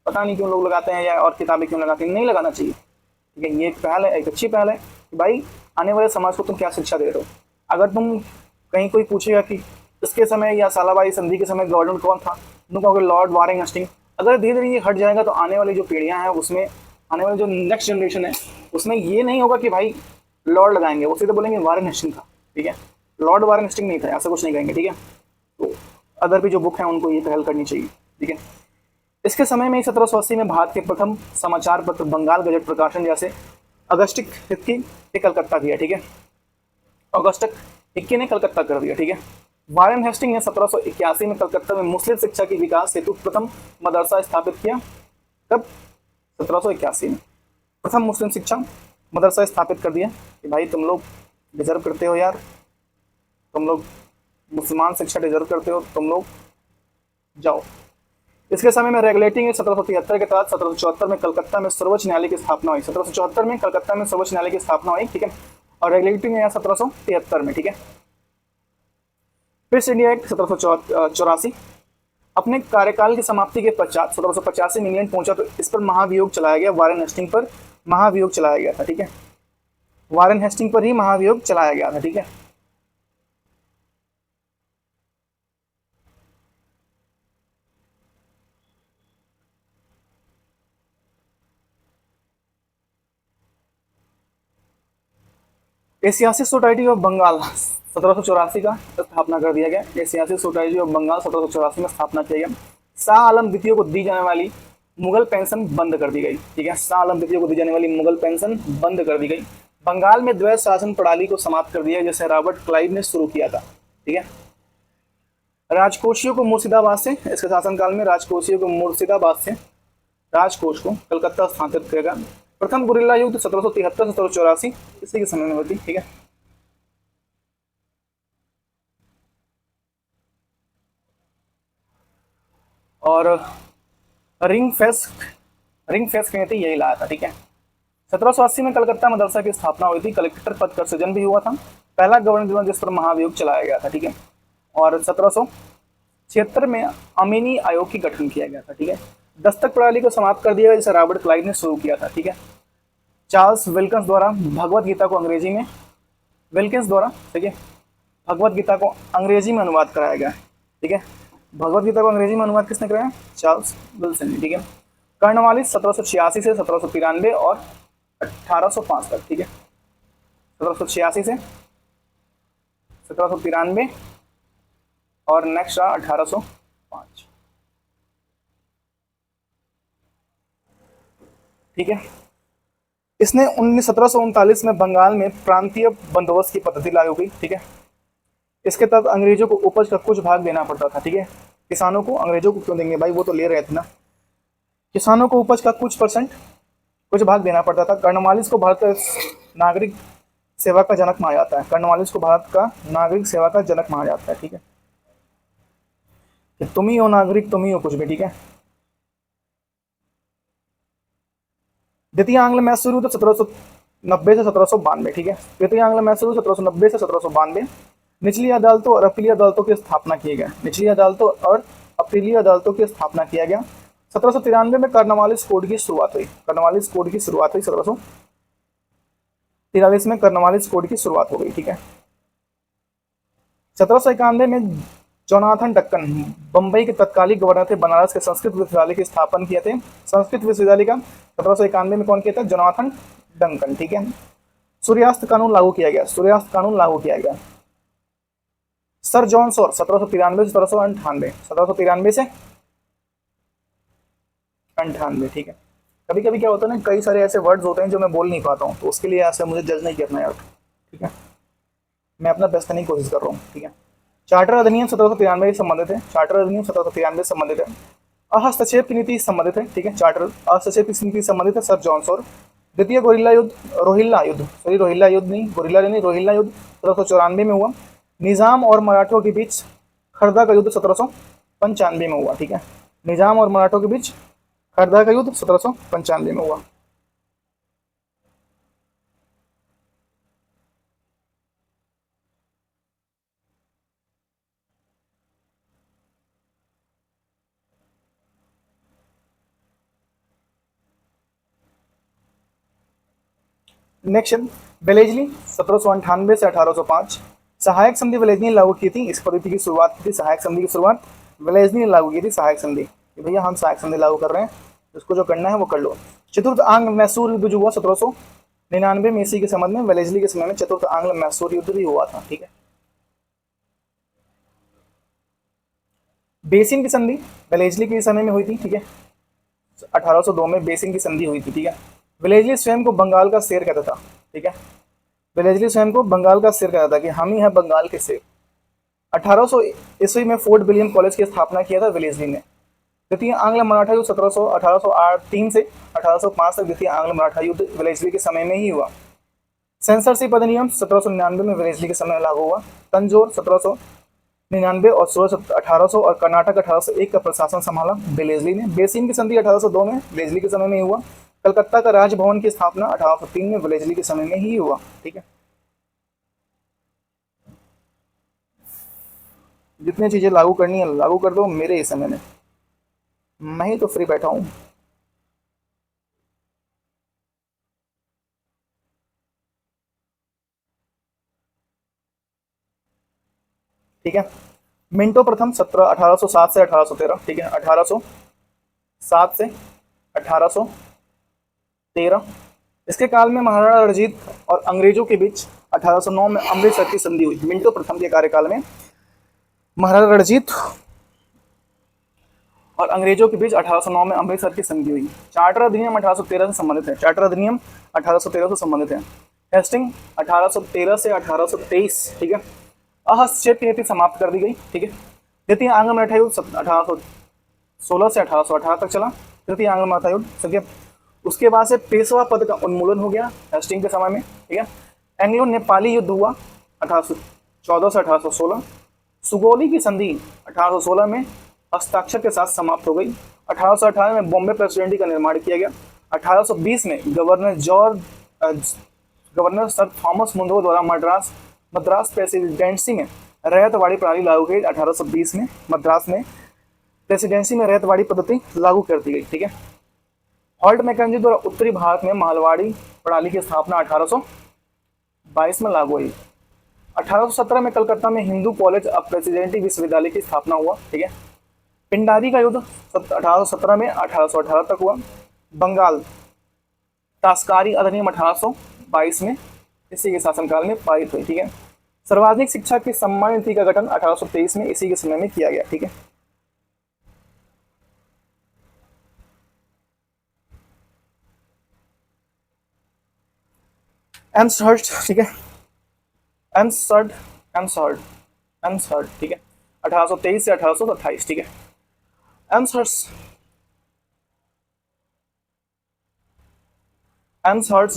पता नहीं क्यों लोग लगाते हैं या और किताबें क्यों लगाते हैं, नहीं लगाना चाहिए। ठीक है, ये एक पहल है, एक अच्छी पहल है कि भाई आने वाले समाज को तुम क्या शिक्षा दे रहे हो। अगर तुम कहीं कोई पूछेगा कि इसके समय या सालाबाई संधि के समय गवर्नर कौन था, तुम कहोगे लॉर्ड वारेन हेस्टिंग। अगर धीरे धीरे ये हट जाएगा तो आने वाली जो पीढ़ियां हैं उसमें, आने वाली जो नेक्स्ट जनरेशन है उसमें ये नहीं होगा कि भाई लॉर्ड लगाएंगे, वो सीधे बोलेंगे वारेन हेस्टिंग था। ठीक है, लॉर्ड वारेन हेस्टिंग नहीं था, ऐसा कुछ नहीं कहेंगे। ठीक है, तो अदर भी जो बुक है उनको ये पहल करनी चाहिए। ठीक है। इसके समय में 1780 में भारत के प्रथम समाचार पत्र बंगाल गजट प्रकाशन जैसे अगस्टिक हिक्की ने कलकत्ता किया। ठीक है, अगस्टक हिक्की ने कलकत्ता कर दिया। ठीक है। वारेन हेस्टिंग ने 1781 में कलकत्ता में मुस्लिम शिक्षा की विकास हेतु प्रथम मदरसा स्थापित किया। कब? 1781 में प्रथम मुस्लिम शिक्षा मदरसा स्थापित कर दिया कि भाई तुम लोग डिजर्व करते हो यार, तुम लोग मुसलमान शिक्षा डिजर्व करते हो, तुम लोग जाओ। इसके समय में रेगुलेटिंग 1773 के तहत 1774 में कलकत्ता में सर्वोच्च न्यायालय की स्थापना हुई। 1774 में कलकत्ता में सर्वोच्च न्यायालय की स्थापना हुई। ठीक है, और रेगुलेटिंग 1773 में। ठीक है। फिर इंडिया एक्ट 1784 अपने कार्यकाल की समाप्ति के पश्चात 1785 में इंग्लैंड पहुंचा तो इस पर महाभियोग चलाया गया, वारेन हेस्टिंग पर महाभियोग चलाया गया था। ठीक है, वारेन हेस्टिंग पर ही महाभियोग चलाया गया था। ठीक है। एशियाटिक सोसाइटी ऑफ बंगाल 1784 का स्थापना कर दिया गया। एशियाटिक सोसाइटी ऑफ बंगाल 1784 में स्थापना किया गया। शाह आलम द्वितीय को दी जाने वाली मुगल पेंशन बंद कर दी गई। ठीक है, शाह आलम द्वितीय को दी जाने वाली मुगल पेंशन बंद कर दी गई। बंगाल में द्वैत शासन प्रणाली को समाप्त कर दिया जैसे रॉबर्ट क्लाइव ने शुरू किया था। ठीक है। राजकोषियों को मुर्शिदाबाद से, इसके शासनकाल में राजकोषियों को मुर्शिदाबाद से राजकोष को कलकत्ता स्थानांतरित किया गया। प्रथम गुरिल्ला युद्ध 1773 से 1784 इसी के समय में होती। ठीक है। और रिंग फेस्ट की नीति यही लाया था, ठीक है। 1780 में कलकत्ता मदरसा की स्थापना हुई थी, कलेक्टर पद का सृजन भी हुआ था, पहला गवर्नर जनरल जिस पर महाभियोग चलाया गया था, ठीक है। और 1776 में अमीनी आयोग की गठन किया गया था, ठीक है। दस्तक प्रणाली को समाप्त कर दिया गया जिसे रॉबर्ट क्लाइव ने शुरू किया था, ठीक है। चार्ल्स विल्किंस द्वारा भगवत गीता को अंग्रेजी में विल्किंस द्वारा, ठीक है, भगवत गीता को अंग्रेजी में अनुवाद कराया गया, ठीक है। भगवत गीता को अंग्रेजी में अनुवाद किसने कराया? चार्ल्स विल्सन ने, ठीक है। कर्णवालिस 1786 से 1793 और 1805 तक, ठीक है। 1786 से 1793 और नेक्स्ट रहा 1805, ठीक है। इसने 1739 में बंगाल में प्रांतीय बंदोबस्त की पद्धति लागू की, ठीक है। इसके तहत अंग्रेजों को उपज का कुछ भाग देना पड़ता था, ठीक है। किसानों को, अंग्रेजों को क्यों देंगे भाई, वो तो ले रहे थे ना। किसानों को उपज का कुछ भाग देना पड़ता था। कर्नवालिस को भारत का नागरिक सेवा का जनक माना जाता है। कर्नवालिस को भारत का नागरिक सेवा का जनक माना जाता है, ठीक है। कि तुम ही हो नागरिक, तुम ही हो कुछ भी, ठीक है। द्वितीय आंग्ल मैसूर युद्ध 1790 से 1792, ठीक है। द्वितीय आंग्ल मैसूर 1790 से 1792। निचली अदालतों और अपीलीय अदालतों की स्थापना किए गए। निचली अदालतों और अपीलीय अदालतों की स्थापना किया गया। 1793 में कर्नवालिस कोड की शुरुआत हुई। कर्नवालिस कोड की शुरुआत हुई 1743 में कर्नवालिस कोड की शुरुआत हो गई, ठीक है। 1791 में जोनाथन डक्कन बंबई के तत्कालीन गवर्नर थे, बनारस के संस्कृत विश्वविद्यालय की स्थापन किए थे। संस्कृत विश्वविद्यालय का 1791 में कौन किया था? जोनाथन डंकन, ठीक है। सूर्यास्त कानून लागू किया गया। सूर्यास्त कानून लागू किया गया। सर जॉन सॉर 1793 से 1798, 1793 से 98, ठीक है। कभी कभी क्या होता है ना, कई सारे ऐसे वर्ड्स होते हैं जो मैं बोल नहीं पाता हूँ, तो उसके लिए ऐसे मुझे जज नहीं करना यार, ठीक है। मैं अपना बेस्ट करने की कोशिश कर रहा हूँ, ठीक है। चार्टर अधिनियम 1793 से संबंधित है। चार्टर अधिनियम 1793 से संबंधित है। हस्तक्षेप की नीति संबंधित है, ठीक है। चार्टर हस्तक्षेप की नीति संबंधित है सर जॉन सॉर। द्वितीय रोहिल्ला युद्ध, रोहिल्ला युद्ध, सॉरी रोहिल्ला युद्ध नहीं, गोरिल्ला नहीं, रोहिल्ला युद्ध 1794 में हुआ। निजाम और मराठों के बीच खरदा का युद्ध 1795 में हुआ, ठीक है। निजाम और मराठों के बीच खरदा का युद्ध 1795 में हुआ। नेक्स्ट वेलेजली 1798 से 1805। सहायक संधि वेलेजली ने लागू की थी। इस पद्धति की शुरुआत की थी, सहायक संधि की शुरुआत वेलेजली ने लागू की थी। सहायक संधि, भैया हम सहायक संधि लागू कर रहे हैं, उसको जो करना है वो कर लो। चतुर्थ आंग्ल मैसूर युद्ध जो हुआ 1799 में इसी के संबंध में, वेलेजली के समय में चतुर्थ आंग्ल मैसूर युद्ध भी हुआ था, ठीक है। बेसिन की संधि वेलेजली के समय में हुई थी, ठीक है। 1802 में बेसिन की संधि हुई थी, ठीक है। वेलेजली स्वयं को बंगाल का शेर कहता था, ठीक है। वेलेजली स्वयं को बंगाल का शेर कहता था कि हम ही हैं बंगाल के शेर। 1800 ईस्वी में फोर्ट विलियम कॉलेज की स्थापना किया था वेलेजली ने। द्वितीय आंग्ल मराठा युद्ध 1803 से 1805 तक द्वितीय आंग्ल मराठा युद्ध वेलेजली के समय में ही हुआ। सेंसरशिप अधिनियम 1799 में वेलेजली के समय लागू हुआ। तंजौर 1799 और 1800 और कर्नाटक 1801 का प्रशासन संभाला वेलेजली ने। बेसिन की संधि 1802 में वेलेजली के समय में ही हुआ। कलकत्ता का राजभवन की स्थापना 1803 में वेलेजली के समय में ही हुआ, ठीक है। जितनी चीजें लागू करनी है लागू कर दो मेरे ही समय में, मैं ही तो फ्री बैठा हूं। ठीक है। मिंटो प्रथम 1807 से 1813, ठीक है। 1807 से 1813। इसके काल में महाराणा रणजीत और अंग्रेजों के बीच 1809 में अमृतसर की संधि हुई। मिंटो प्रथम के कार्यकाल में महाराणा रणजीत और अंग्रेजों के बीच 1809 में अमृतसर की संधि हुई। चार्टर अधिनियम 1813 से संबंधित है। चार्टर अधिनियम 1813 से संबंधित है। हेस्टिंग 1813 से 1823, ठीक है। हस्तक्षेप की नीति समाप्त कर दी गई, ठीक है। द्वितीय आंग्ल मराठा युद्ध 1816 से 1818 तक चला। तृतीय आंग्ल मराठा युद्ध, ठीक है। उसके बाद से पेशवा पद का उन्मूलन हो गया हेस्टिंग के समय में, ठीक है। एंग्लो नेपाली युद्ध हुआ 1814 से 1816। सुगौली की संधि 1816 में हस्ताक्षर के साथ समाप्त हो गई 1818 में बॉम्बे प्रेसिडेंसी का निर्माण किया गया। 1820 में गवर्नर सर थॉमस मुनरो द्वारा मद्रास प्रेसिडेंसी में रैयतवाड़ी प्रणाली लागू की। 1820 में मद्रास में प्रेसिडेंसी में रैयतवाड़ी पद्धति लागू कर दी गई। ठीक है। हॉल्ट मैकेंजी द्वारा उत्तरी भारत में मालवाड़ी प्रणाली की स्थापना 1822 में लागू हुई। 1817 में कलकत्ता में हिंदू कॉलेज ऑफ प्रेसिडेंसी विश्वविद्यालय की स्थापना हुआ। ठीक है। पिंडारी का युद्ध 1817 में 1818 तक हुआ। बंगाल तास्कारी अधिनियम 1822 में इसी के शासनकाल में पारित हुई। ठीक है। सर्वाधिक शिक्षा की सम्मान नीति का गठन 1823 में इसी के समय में किया गया। ठीक है। एम्सहर्स्ट, ठीक है, एम्सहर्ड एम्सहर्ड एम्सहर्ड, ठीक है, 1823 से 1828। ठीक है। एम्सहर्स्ट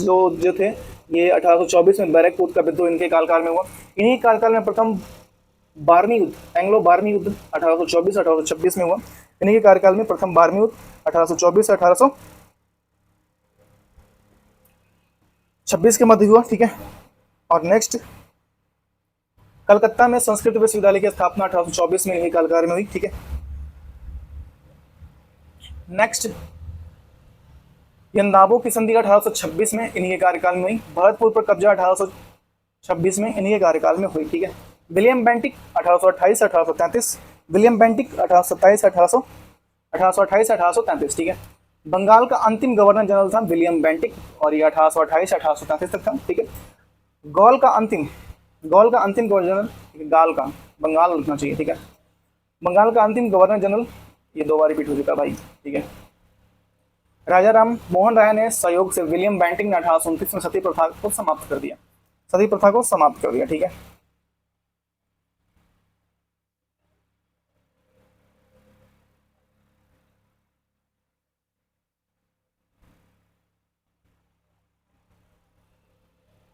जो थे ये 1824 में बैरकपुर का विद्रोह इनके कालकाल में हुआ। इन्हीं कालकाल में प्रथम बारहवीं युद्ध, एंग्लो बारहवीं युद्ध 1824-1826 में हुआ। इन्हीं के कार्यकाल में प्रथम बारहवीं युद्ध 1824 से 1826 के मध्य हुआ। ठीक है। और नेक्स्ट कलकत्ता में संस्कृत विश्वविद्यालय की स्थापना 1824 में इन्हीं कालकाल में हुई। ठीक है। नेक्स्ट यंदाबो की संधि 1826 में इन्हीं के कार्यकाल में हुई। भरतपुर पर कब्जा 1826 में इन्हीं के कार्यकाल में हुई। ठीक है। William Bentinck 1828-1833, William Bentinck 1828-1833। ठीक है। बंगाल का अंतिम गवर्नर जनरल था विलियम बेंटिक और ये 1828-1833 तक था। ठीक है। गॉल का अंतिम गवर्नर, बंगाल लिखना चाहिए। ठीक है। बंगाल का अंतिम गवर्नर जनरल, ये 2 बार रिपीट हो चुका भाई। ठीक है। राजा राम मोहन राय ने सहयोग से विलियम बेंटिक ने 1829 में सती प्रथा को समाप्त कर दिया। ठीक है।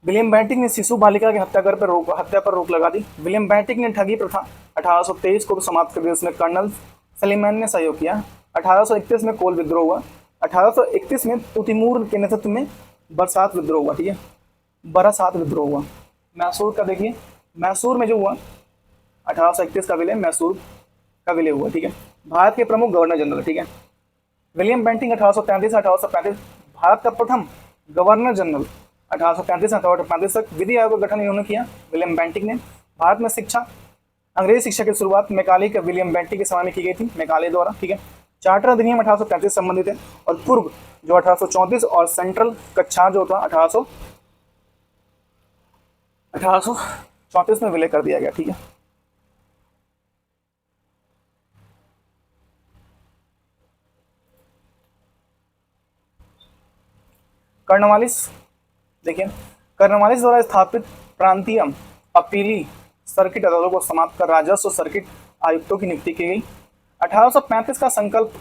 विलियम बेंटिक ने शिशु बालिका की हत्या पर रोक लगा दी। विलियम बेंटिक ने ठगी प्रथा 1823 को समाप्त कर दिया, उसमें कर्नल सलीमैन ने सहयोग किया। 1831 में कोल विद्रोह हुआ। 1831 में तुतिमूर के नेतृत्व में बरसात विद्रोह हुआ। ठीक है। मैसूर का देखिए, मैसूर में जो हुआ 1831 का विलय, मैसूर का विलय हुआ। ठीक है। भारत के प्रमुख गवर्नर जनरल। ठीक है। विलियम बेंटिक 1833-1835 भारत का प्रथम गवर्नर जनरल। 1833-1835 तक विधि आयोग का गठन इन्होंने किया विलियम बेंटिक ने। भारत में अंग्रेजी शिक्षा की शुरुआत मैकाले के विलियम बेंटिक के समय में की गई थी, मैकाले द्वारा। ठीक है। चार्टर अधिनियम 1835 संबंधित है और पूर्व जो 1834 और सेंट्रल कक्षा जो था 1834 में विलय कर दिया गया। ठीक है। कर्नवालिस, देखिए, कर्नवालिस द्वारा स्थापित प्रांतीय अपीली सर्किट अदालतों को समाप्त कर राजस्व सर्किट आयुक्तों की नियुक्ति की गई। 1835 का संकल्प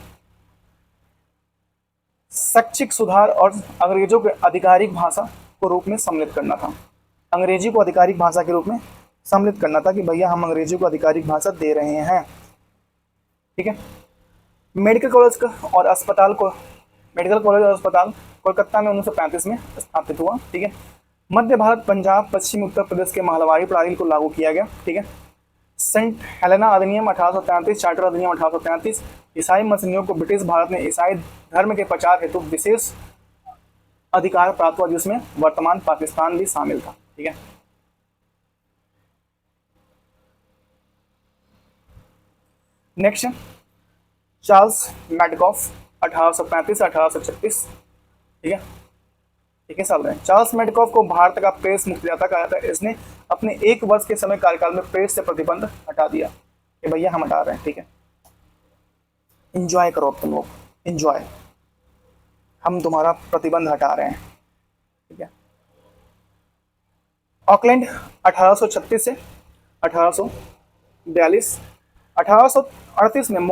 शैक्षिक सुधार और अंग्रेजों के आधिकारिक भाषा को रूप में सम्मिलित करना था। अंग्रेजी को आधिकारिक भाषा के रूप में सम्मिलित करना था कि भैया हम अंग्रेजी को आधिकारिक भाषा दे रहे हैं। ठीक है। मेडिकल कॉलेज और अस्पताल कोलकाता में 1935 में स्थापित हुआ। ठीक है। मध्य भारत, पंजाब, पश्चिमी उत्तर प्रदेश के मालवाड़ी प्रणाली को लागू किया गया। ठीक है। सेंट हेलेना अधिनियम 1833, चार्टर अधिनियम 1833 ईसाई मसीहियों को ब्रिटिश भारत में ईसाई धर्म के प्रचार हेतु विशेष अधिकार प्राप्त हुआ, जिसमें वर्तमान पाकिस्तान भी शामिल था। ठीक है। Next Charles Metcalfe 1835-1836। ठीक है। ठीक है साल रहे। चार्ल्स मेडकॉफ को भारत का प्रेस मुक्तिदाता कहा जाता है। इसने अपने 1 वर्ष के समय कार्यकाल में प्रेस से प्रतिबंध हटा दिया कि भैया हम हटा रहे हैं। ठीक है। एंजॉय करो अब तुम लोग, एंजॉय, हम तुम्हारा प्रतिबंध हटा रहे हैं। ठीक है। ऑकलैंड 1836 से 1842। 1838 में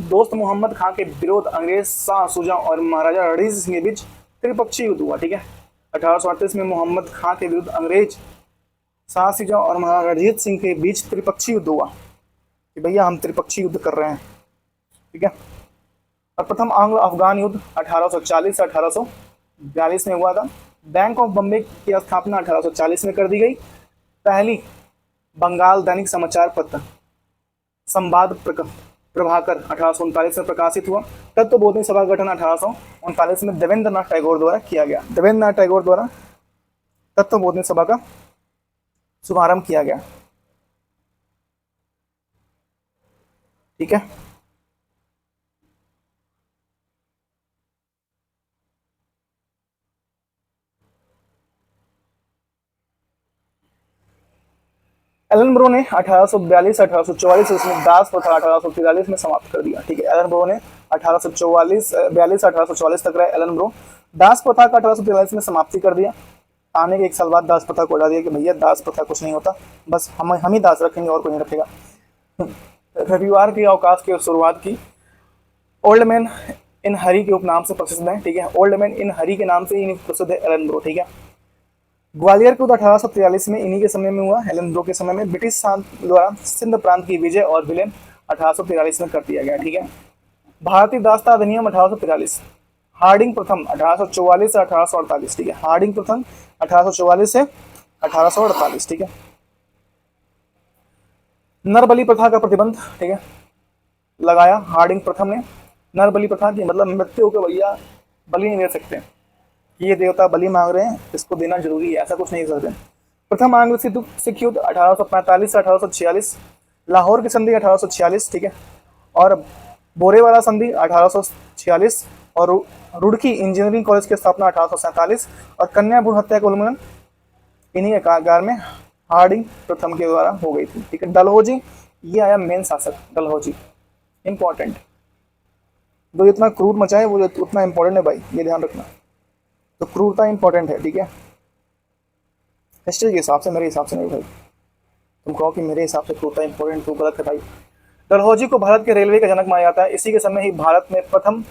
दोस्त मोहम्मद खां के विरोध अंग्रेज शाह सुजा और महाराजा रणजीत सिंह के बीच त्रिपक्षीय युद्ध हुआ। ठीक है। 1838 में मोहम्मद खां के विरुद्ध अंग्रेज शाह सुजा और महाराजा रणजीत सिंह के बीच त्रिपक्षीय युद्ध हुआ कि भैया हम त्रिपक्षीय युद्ध कर रहे हैं। ठीक है। और प्रथम आंग्लो अफगान युद्ध 1840 से 1842 में हुआ था। बैंक ऑफ बम्बे की स्थापना 1840 में कर दी गई। पहली बंगाल दैनिक समाचार पत्र संवाद प्रभाकर 1839 में प्रकाशित हुआ। तत्वबोधिनी सभा का गठन 1839 में देवेंद्र नाथ टैगोर द्वारा किया गया। देवेंद्र नाथ टैगोर द्वारा तत्वबोधिनी सभा का शुभारंभ किया गया। ठीक है। एलन ब्रो ने 1842-1844 इसमें दास प्रथा 1843 में समाप्त कर दिया। ठीक है, एलन ब्रो ने 1842 तक रहे एलन ब्रो। दास प्रथा का 1843 में समाप्ति कर दिया। आने के 1 साल बाद दास प्रथा को हटा दिया कि भैया दास प्रथा कुछ नहीं होता, बस हम ही दास रखेंगे और कोई नहीं रखेगा। रविवार के अवकाश की शुरुआत की ओल्ड मैन इन हरी के उपनाम से प्रसिद्ध है। ठीक है, ओल्ड मैन इन हरी के नाम से ही प्रसिद्ध है एलन ब्रो। ठीक है, ग्वालियर को 1843 में इन्हीं के समय में हुआ। एलन ब्रो के समय में ब्रिटिश द्वारा सिंध प्रांत की विजय और विलय 1843 में कर दिया गया। ठीक है, भारतीय दासता अधिनियम 1843। हार्डिंग प्रथम 1844 से 1848। ठीक है, हार्डिंग प्रथम 1844 से 1848। ठीक है, नरबली प्रथा का प्रतिबंध, ठीक है, लगाया हार्डिंग प्रथम ने। नरबली प्रथा की मतलब मृत्यु को भैया बलि नहीं दे सकते, ये देवता बलि मांग रहे हैं, इसको देना जरूरी है, ऐसा कुछ नहीं करते। प्रथम आंग्ल सिख युद्ध 1845 से 1846। लाहौर की संधि 1846। ठीक है, और बोरेवाला संधि 1846 और रुड़की इंजीनियरिंग कॉलेज की स्थापना 1847 और कन्या भ्रूण हत्या का उन्मूलन इन्हीं कारागार में हार्डिंग प्रथम के द्वारा हो गई थी। ठीक है, डलहौजी, ये आया मेन शासक डलहौजी, इंपॉर्टेंट। जो इतना क्रूर मचाए वो उतना इंपॉर्टेंट है भाई, ये ध्यान रखना। तो क्रूरता इंपॉर्टेंट है। ठीक है, हिस्ट्री के हिसाब से, मेरे हिसाब से नहीं भाई। तुम कहो कि मेरे हिसाब से क्रूरता इंपॉर्टेंट, तो गलत है भाई। डलहौजी को भारत के रेलवे का जनक माना जाता है। इसी के समय ही भारत में प्रथम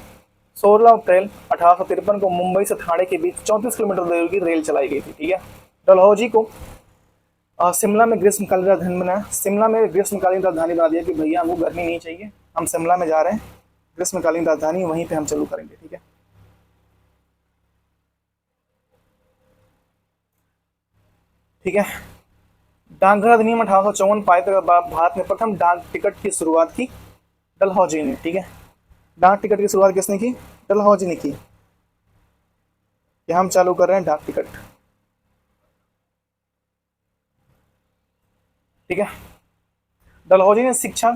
16 अप्रैल 1853 को मुंबई से ठाणे के बीच 34 किलोमीटर दूर की रेल चलाई गई थी। ठीक है, डलहौजी को शिमला में ग्रीष्मकालीन राजधानी बनाया। शिमला में ग्रीष्मकालीन राजधानी बना दिया कि भैया हमको गर्मी नहीं चाहिए, हम शिमला में जा रहे हैं, ग्रीष्मकालीन राजधानी वहीं पे हम चालू करेंगे। ठीक है, ठीक है, डाकघर अधिनियम 1854 पारित कर भारत में प्रथम डाक टिकट की शुरुआत की डलहौजी ने। ठीक है, डाक टिकट की शुरुआत किसने की? डलहौजी ने की कि हम चालू कर रहे हैं डाक टिकट। ठीक है, डलहौजी ने शिक्षा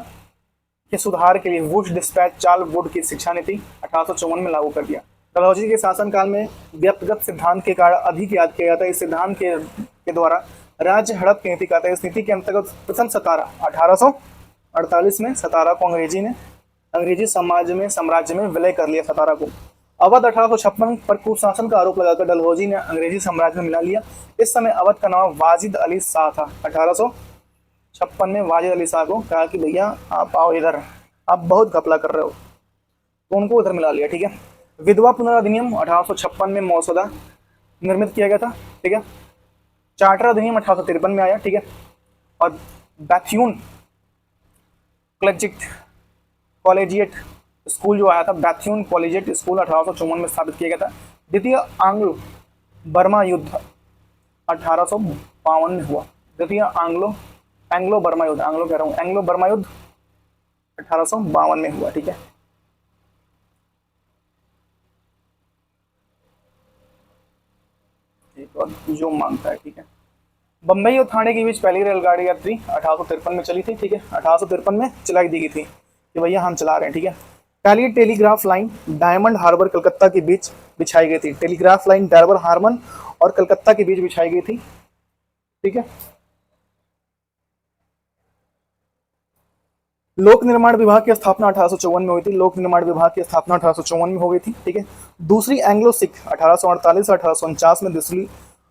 के सुधार के लिए वुड्स डिस्पैच चार्ल्स वुड की शिक्षा नीति 1854 में लागू कर दिया। डलहौजी के शासनकाल में व्यक्तिगत सिद्धांत के कारण अधिक याद किया जाता है। इस सिद्धांत के द्वारा राज्य हड़प की नीति कहते हैं। इस नीति के अंतर्गत प्रथम सतारा 1848 में सतारा को अंग्रेजी साम्राज्य में विलय कर लिया सतारा को। अवध 1856 पर कुशासन का आरोप लगाकर डलहौजी ने अंग्रेजी साम्राज्य में मिला लिया। इस समय अवध का नाम वाजिद अली शाह था। 1856 में वाजिद अली शाह को कहा कि भैया आप आओ इधर, आप बहुत घपला कर रहे हो, तो उनको उधर मिला लिया। ठीक है, विधवा पुनर्अधिनियम 1856 में मौजूदा निर्मित किया गया था। ठीक है, चार्टर अधिनियम 1853 में आया। ठीक है, और बैथ्यून कॉलेजिएट स्कूल जो आया था, बैथ्यून कॉलेजिएट स्कूल 1854 में स्थापित किया गया था। द्वितीय आंग्लो बर्मा युद्ध 1852 में हुआ। द्वितीय एंग्लो बर्मा युद्ध, एंग्लो बर्मा युद्ध 1852 में हुआ। ठीक है, और जो मांगता है। ठीक है, बम्बई और ठाणे के बीच पहली रेलगाड़ी यात्री 1853 में चली थी। ठीक है, 1853 में चलाई दी गई थी कि भैया हम चला रहे हैं। ठीक है, पहली टेलीग्राफ लाइन डायमंड हार्बर कलकत्ता के बीच बिछाई गई थी। टेलीग्राफ लाइन डायमंड हार्बर और कलकत्ता के बीच बिछाई गई थी। ठीक है, लोक निर्माण विभाग की स्थापना 1854 में हुई थी। लोक निर्माण विभाग की स्थापना 1854 में हो गई थी। ठीक है, दूसरी एंग्लो सिख 1848 से 1849 में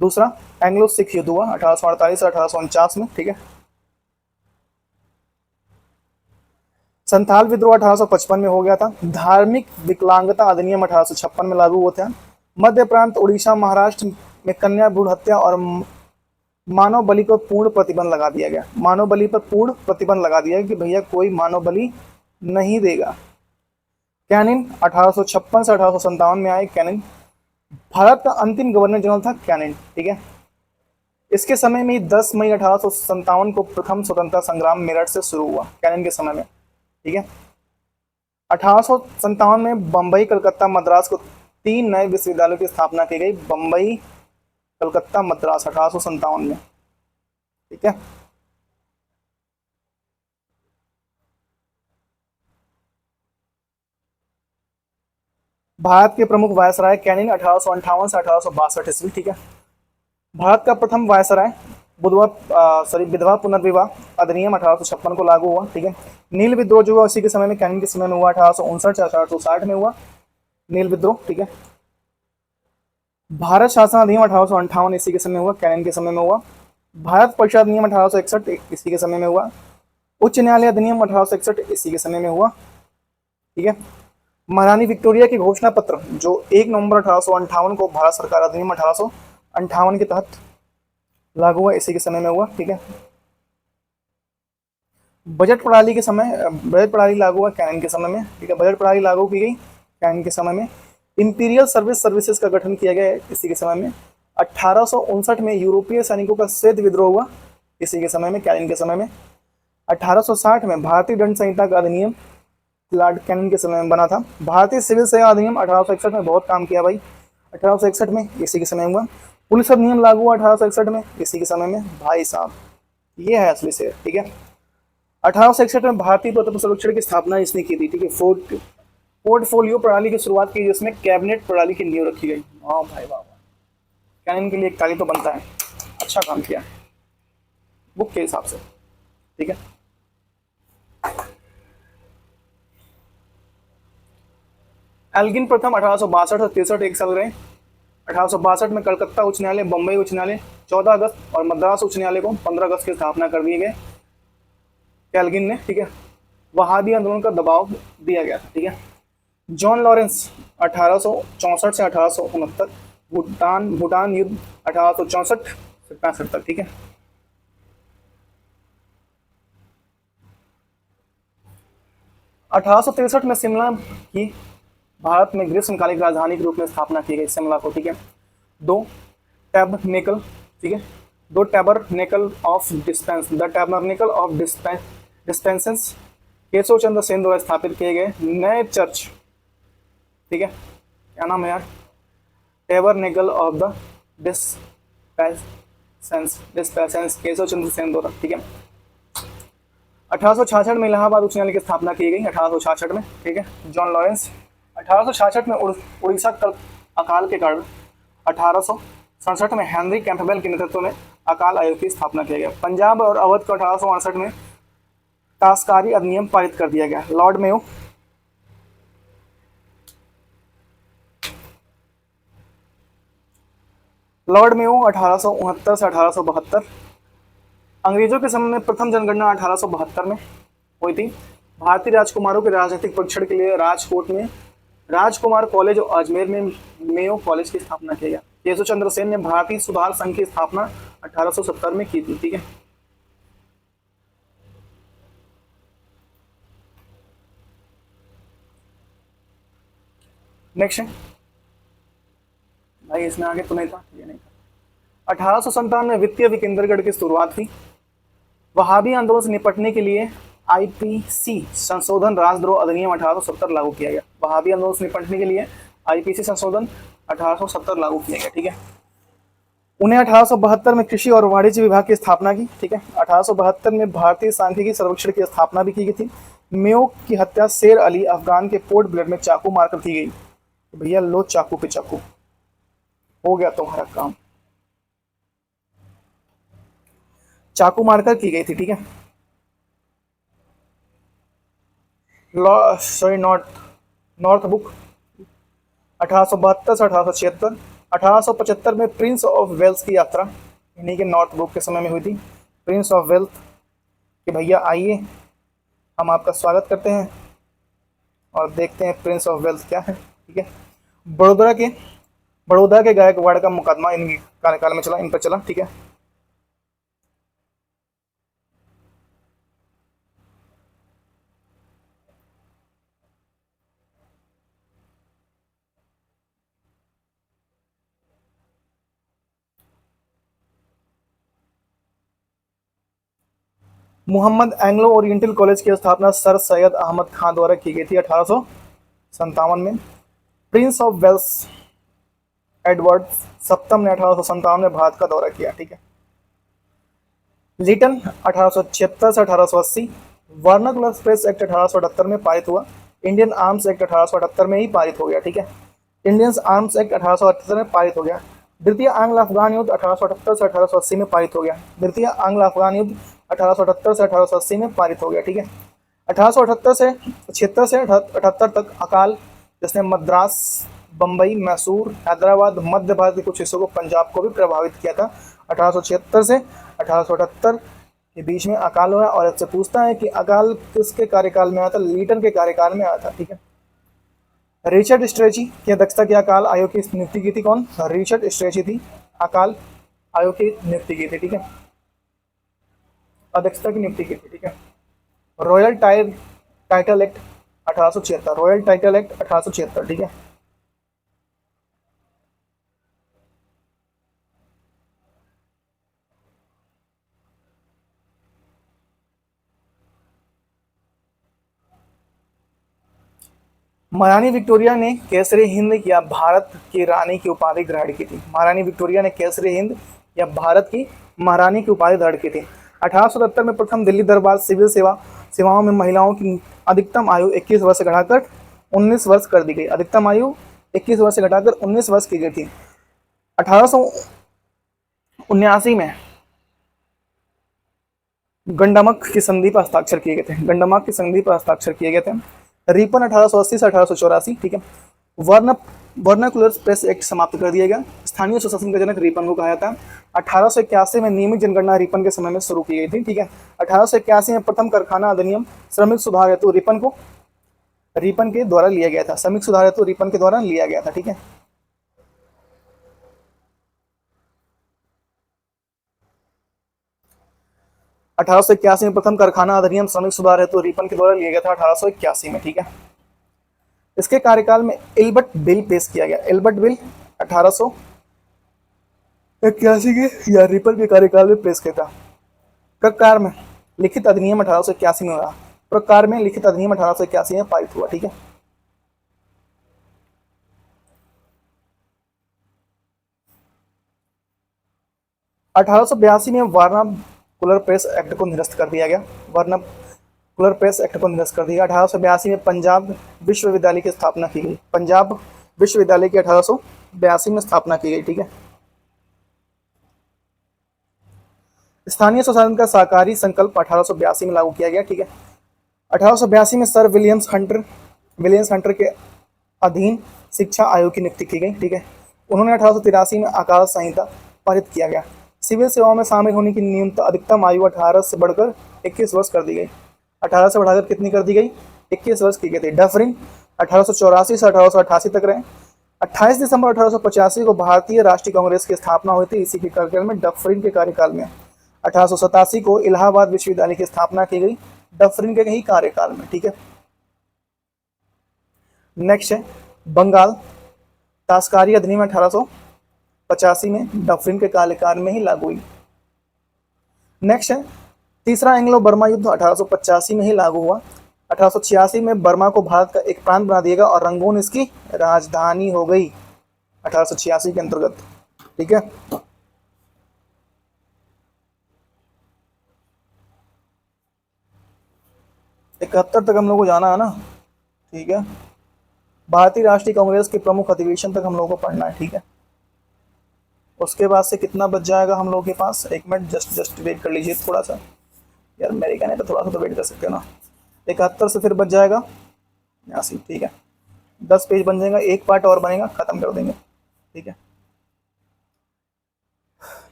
दूसरा एंग्लो सिख युद्ध हुआ 1848 से 1849 में। ठीक है, संथाल विद्रोह 1855 में हो गया था। धार्मिक विकलांगता अधिनियम 1856 में लागू हुआ था। मध्य प्रांत, उड़ीसा, महाराष्ट्र में कन्या भ्रूण हत्या और मानव बलि पर पूर्ण प्रतिबंध लगा दिया गया। मानव बलि पर पूर्ण प्रतिबंध लगा दिया कि भैया कोई मानव बलि नहीं देगा। कैनिन 1856 से 1857 में आए। कैनिन भारत का अंतिम गवर्नर जनरल था कैनिन, ठीक है। इसके समय में ही 10 मई 1857 को प्रथम स्वतंत्रता संग्राम मेरठ से शुरू हुआ, कैनिन के समय में, ठीक है। 1857 में बंबई, कलकत्ता, मद्रास को 3 नए विश्वविद्यालयों की स्थापना की गई। बंबई, कलकत्ता, मद्रास, 1857 में, ठीक है। भारत के प्रमुख वायसराय कैनिन 1858 से 1862 ईस्वी, ठीक है। भारत का प्रथम वायसराय विधवा पुनर्विवाह अधिनियम 1856 को लागू हुआ, ठीक है। नील विद्रोह जो हुआ उसी के समय में, कैनिन के समय में हुआ, 1859 से 1860 में हुआ नील विद्रोह, ठीक है। भारत शासन अधिनियम 1858 इसी के समय हुआ, कैनिन के समय में हुआ। भारत परिषद अधिनियम 1861 इसी के समय में हुआ। उच्च न्यायालय अधिनियम 1861 इसी के समय में हुआ, ठीक है। महारानी विक्टोरिया की घोषणा पत्र जो 1 नवंबर 1858 को भारत सरकार अधिनियम 1858 के तहत लागू हुआ, इसी के समय में हुआ, ठीक है। बजट प्रणाली के समय, बजट प्रणाली लागू हुआ कैनिन के समय में, ठीक है। बजट प्रणाली लागू की गई कैनिन के समय में। इंपीरियल सर्विसेज का गठन किया गया इसी के समय में। 1859 में यूरोपीय सैनिकों का श्वेत विद्रोह हुआ, इसी के समय में, कैनिन के समय में। 1860 में भारतीय दंड संहिता का अधिनियम लॉर्ड कैनिन के समय में बना था। भारतीय सिविल सेवा अधिनियम 1861 में बहुत काम किया भाई, 1861 में, इसी के समय हुआ। पुलिस अधिनियम लागू हुआ 1861 में, इसी के समय में। भाई साहब ये है असली से, ठीक है। 1861 में भारतीय प्रथम सर्वेक्षण की स्थापना इसने की थी, ठीक है। पोर्टफोलियो प्रणाली की शुरुआत की जिसमें कैबिनेट प्रणाली की नींव रखी गई। वाह भाई वाह, कैनिन के लिए एक ताली तो बनता है, अच्छा काम किया बुक के हिसाब से, ठीक है। एल्गिन प्रथम 1862 से 63 एक साल रहे। 1862 में कलकत्ता उच्च न्यायालय, बंबई उच्च न्यायालय 14 अगस्त और मद्रास उच्च न्यायालय को 15 अगस्त की स्थापना कर दिए गए एल्गिन ने, ठीक है। वहाबी आंदोलन का दबाव दिया गया था, ठीक है। जॉन लॉरेंस 1864 से 1869, भूटान युद्ध 1864 से 65 तक, ठीक है। 1863 में शिमला की भारत में ग्रीष्मकालिक राजधानी के रूप में स्थापना की गई शिमला को, ठीक है। दो टैबरनेकल, ठीक है, दो tabernacle of dispense, the tabernacle of dispenses Keshav Chandra Sen द्वारा स्थापित किए गए नए चर्च, ठीक है। क्या नाम है यार, tabernacle of the डिस्पेंसेस Keshav Chandra Sen द्वारा, ठीक है। 1866 में इलाहाबाद उच्च न्यायालय की स्थापना की गई, 1866 में, ठीक है। जॉन लॉरेंस 1866 में उड़ीसा अकाल के कारण 1867 में हेनरी कैंपबेल के नेतृत्व में अकाल आयोग की स्थापना किया गया। पंजाब और अवध को 1868 में ताशकारी अधिनियम पारित कर दिया गया। लॉर्ड मेयो लॉर्ड मेयो 1869 से 1872। अंग्रेजों के समय में प्रथम जनगणना 1872 में हुई थी। भारतीय राजकुमारों के राजनीतिक परीक्षण के लिए राजकोट में राजकुमार कॉलेज और अजमेर में मेयो कॉलेज की स्थापना किया गया। केशव चंद्र सेन ने भारतीय सुधार संघ की स्थापना 1870 में की थी, ठीक है। नेक्स्ट भाई, इसमें आगे तो नहीं था, ये नहीं था। 1857 में वित्तीय विकेंद्रीकरण की शुरुआत हुई। वहाबी आंदोलन से निपटने के लिए आईपीसी संशोधन राजद्रोह अधिनियम 1870 लागू किया गया। वहाबी आंदोलन से निपटने के लिए आईपीसी संशोधन 1870 लागू किया गया, ठीक है। उन्हें 1872 में कृषि और वाणिज्य विभाग की स्थापना की, ठीक है। 1872 में भारतीय सांख्यिकी सर्वेक्षण की स्थापना भी की गई थी। मेयो की हत्या शेर अली अफगान के पोर्ट ब्लेयर में चाकू मारकर की गई। भैया लो चाकू पे चाकू, हो गया तुम्हारा काम, चाकू मारकर की गई थी, ठीक है। सॉरी नॉर्थ बुक 1872 से 1876। 1875 में प्रिंस ऑफ वेल्स की यात्रा इन्हीं के नॉर्थ बुक के समय में हुई थी। प्रिंस ऑफ वेल्थ कि भैया आइए, हम आपका स्वागत करते हैं और देखते हैं प्रिंस ऑफ वेल्थ क्या है, ठीक है। बड़ौदा के गायकवाड़ का मुकदमा इनके कार्यकाल में चला, इन पर चला, ठीक है। मोहम्मद एंग्लो ओरिएंटल कॉलेज की स्थापना सर सैयद अहमद खान द्वारा की गई थी 1857 में। प्रिंस ऑफ वेल्स एडवर्ड सप्तम ने 1857 में भारत का दौरा किया, ठीक है। लिटन 1876 से 1880, वर्नाकुलर प्रेस एक्ट 1878 में पारित हुआ। इंडियन आर्म्स एक्ट 1878 में ही पारित हो गया, ठीक है। इंडियन आर्म्स एक्ट 1878 में पारित हो गया। द्वितीय आंग्ल अफगान युद्ध 1878 से 1880 में पारित हो गया। द्वितीय आंग्ल अफगान युद्ध 1878 से 1880 में पारित हो गया, ठीक है। 1878 से 76 से 78 तक अकाल, जिसने मद्रास, बम्बई, मैसूर, हैदराबाद, मध्य भारत के कुछ हिस्सों को, पंजाब को भी प्रभावित किया था। 1876 से 1878 के बीच में अकाल हुआ। और इससे पूछता है कि अकाल किसके कार्यकाल में आया था? लीटन के कार्यकाल में आया था, ठीक है। रिचर्ड स्ट्रेची की अध्यक्षता की अकाल आयोग की नियुक्ति की थी। कौन? रिचर्ड स्ट्रेची थी अकाल आयोग की नियुक्ति की थी, ठीक है, अध्यक्षता की नियुक्ति की थी, ठीक है। Royal title act 1876, royal title act 1876, ठीक है। महारानी विक्टोरिया ने केसरी हिंद या भारत की रानी की उपाधि ग्रहण की थी। महारानी विक्टोरिया ने केसरी हिंद या भारत की महारानी की उपाधि ग्रहण की थी। 1877 में प्रथम दिल्ली दरबार सिविल सेवाओं में महिलाओं की अधिकतम आयु 21 वर्ष से घटाकर 19 वर्ष कर दी गई। अधिकतम आयु 21 वर्ष से घटाकर 19 वर्ष की गई थी। 1879 में गंडमक की संधि पर हस्ताक्षर किए गए थे। गंडमक की संधि पर हस्ताक्षर किए गए थे। रिपन 1880 से 1884, ठीक है। वर्नाकुलर प्रेस एक्ट समाप्त कर दिया गया। स्थानीय सुशासन का जनक रिपन को कहा जाता है। 1881 में नियमित जनगणना रिपन के समय में शुरू की गई थी, ठीक है। 1881 में प्रथम कारखाना अधिनियम श्रमिक सुधार हेतु रिपन के द्वारा लिया गया था। श्रमिक सुधार हेतु रिपन के द्वारा लिया गया था, ठीक है। 1881 में प्रथम कारखाना अधिनियम श्रमिक सुधार हेतु रिपन के द्वारा लिया गया था 1881 में, ठीक है। इसके कार्यकाल में एल्बर्ट बिल पेश किया गया। एल्बर्ट बिल 1881 के या रिपन के कार्यकाल में पेश किया था। प्रकार में लिखित अधिनियम 1881 में हुआ। प्रकार में लिखित अधिनियम 1881 में पारित हुआ, ठीक है। (1882) में वर्नाकुलर प्रेस एक्ट को निरस्त कर दिया गया। वर्नाकुलर प्रेस एक्ट को निरस्त कर दिया। 1882 में पंजाब विश्वविद्यालय की स्थापना की गई। पंजाब विश्वविद्यालय की 1882 में स्थापना की गई, ठीक है। स्थानीय स्वशासन का सहकारी संकल्प 1882 में लागू किया गया, ठीक है। 1882 में सर विलियम्स हंटर के अधीन शिक्षा आयोग की नियुक्ति की गई, ठीक है। उन्होंने 1883 में आकार संहिता पारित किया गया। सिविल सेवाओं में शामिल होने की न्यूनतम अधिकतम आयु 18 से बढ़कर 21 वर्ष कर दी गई। 18 से बढ़ाकर कितनी कर दी गई? 21 वर्ष की गई थी। डफरिन 1884 से 1888 तक रहे। 28 दिसंबर 1885 को भारतीय राष्ट्रीय कांग्रेस की स्थापना हुई थी। इसी के कार्यकाल में, डफरिन के कार्यकाल में। 1887 को इलाहाबाद विश्वविद्यालय की स्थापना की गई, डफरिन के ही कार्यकाल में, ठीक है। नेक्स्ट है बंगाल ताशकारी अधिनियम 1885 में, डफरिन के कार्यकाल में ही लागू हुई। नेक्स्ट है तीसरा एंग्लो बर्मा युद्ध 1885 में ही लागू हुआ। 1886 में बर्मा को भारत का एक प्रांत बना दिया गया और रंगून इसकी राजधानी हो गई 1886 के अंतर्गत, ठीक है। इकहत्तर तक हम लोग को जाना है ना, ठीक है। भारतीय राष्ट्रीय कांग्रेस के प्रमुख अधिवेशन तक हम लोग को पढ़ना है, ठीक है। उसके बाद से कितना बच जाएगा हम लोग के पास? एक मिनट, जस्ट वेट कर लीजिए थोड़ा सा यार, मेरे कहने पे थोड़ा सा तो वेट कर सकते हो ना। 71 से फिर बच जाएगा 89, ठीक है। 10 पेज बन जाएगा, एक पार्ट और बनेगा, खत्म कर देंगे, ठीक है।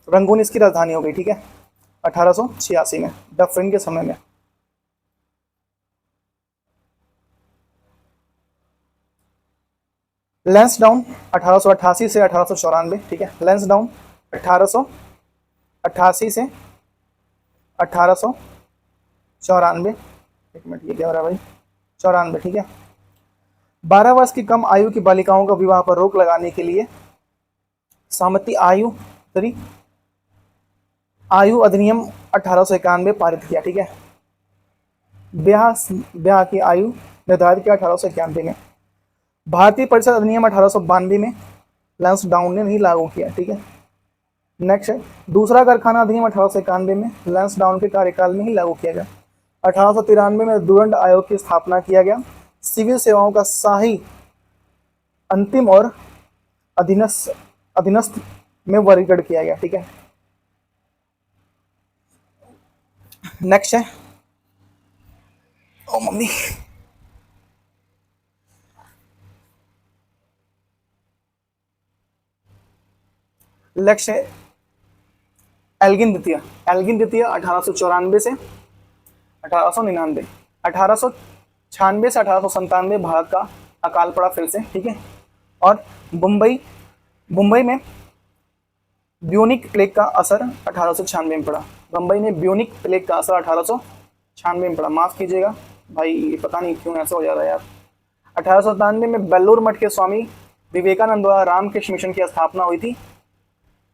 रंगून इसकी राजधानी हो गई, ठीक है, 1886 में, डफरिन के समय में। लैंसडाउन 1888 से 1894, ठीक है। लैंसडाउन 1888 से 1894, एक मिनट, ये क्या हो रहा है भाई, 94, ठीक है। 12 वर्ष की कम आयु की बालिकाओं का विवाह पर रोक लगाने के लिए सहमति आयु अधिनियम 1891 पारित किया, ठीक है। ब्याह ब्याह की आयु निर्धारित किया 1891 में। भारतीय परिषद अधिनियम 1892 में लैंसडाउन ने नहीं लागू किया, ठीक है। नेक्स्ट है दूसरा कारखाना अधिनियम 1891 में लैंसडाउन के कार्यकाल में ही लागू किया गया। 1893 में दुरंड आयोग की स्थापना किया गया। सिविल सेवाओं का शाही अंतिम और अधीनस्थ में वर्गीकरण किया गया, ठीक है। नेक्स्ट है ओ मम्मी नेक्स्ट है एल्गिन द्वितीय 1894 से 1899, 1896 से 1897 भारत का अकाल पड़ा फिर से, ठीक है। और मुंबई में ब्यूनिक प्लेग का असर 1896 में पड़ा। मुंबई में ब्यूनिक प्लेग का असर 1896 में पड़ा। माफ कीजिएगा भाई, पता नहीं क्यों ऐसा हो जा रहा है यार। 1897 में बेल्लूर मठ के स्वामी विवेकानंद द्वारा रामकृष्ण मिशन की स्थापना हुई थी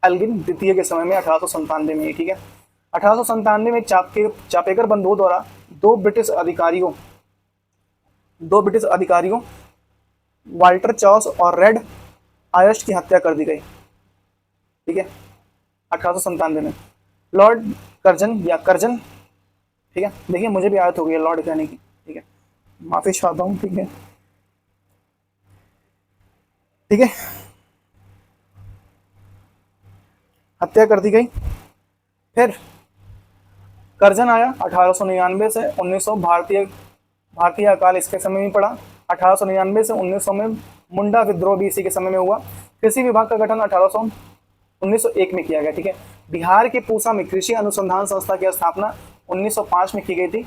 एल्गिन द्वितीय के समय में, 1897 में, ठीक है। 1897 में चापेकर बंधुओं द्वारा दो ब्रिटिश अधिकारियों वाल्टर चॉस और रेड आयस्ट की हत्या कर दी गई, ठीक है, 1897 में। लॉर्ड कर्जन, ठीक है। देखिए मुझे भी आदत हो गई है लॉर्ड कहने की, ठीक है, माफी चाहता हूँ, ठीक है, ठीक है। हत्या कर दी गई। फिर कर्जन आया 1899 से 1900, भारतीय अकाल इसके समय में पड़ा। 1899 से 1900 में मुंडा विद्रोह भी इसी के समय में हुआ। कृषि विभाग का गठन 1901 में किया गया, ठीक है। बिहार के पूसा में कृषि अनुसंधान संस्था की स्थापना 1905 में की गई थी।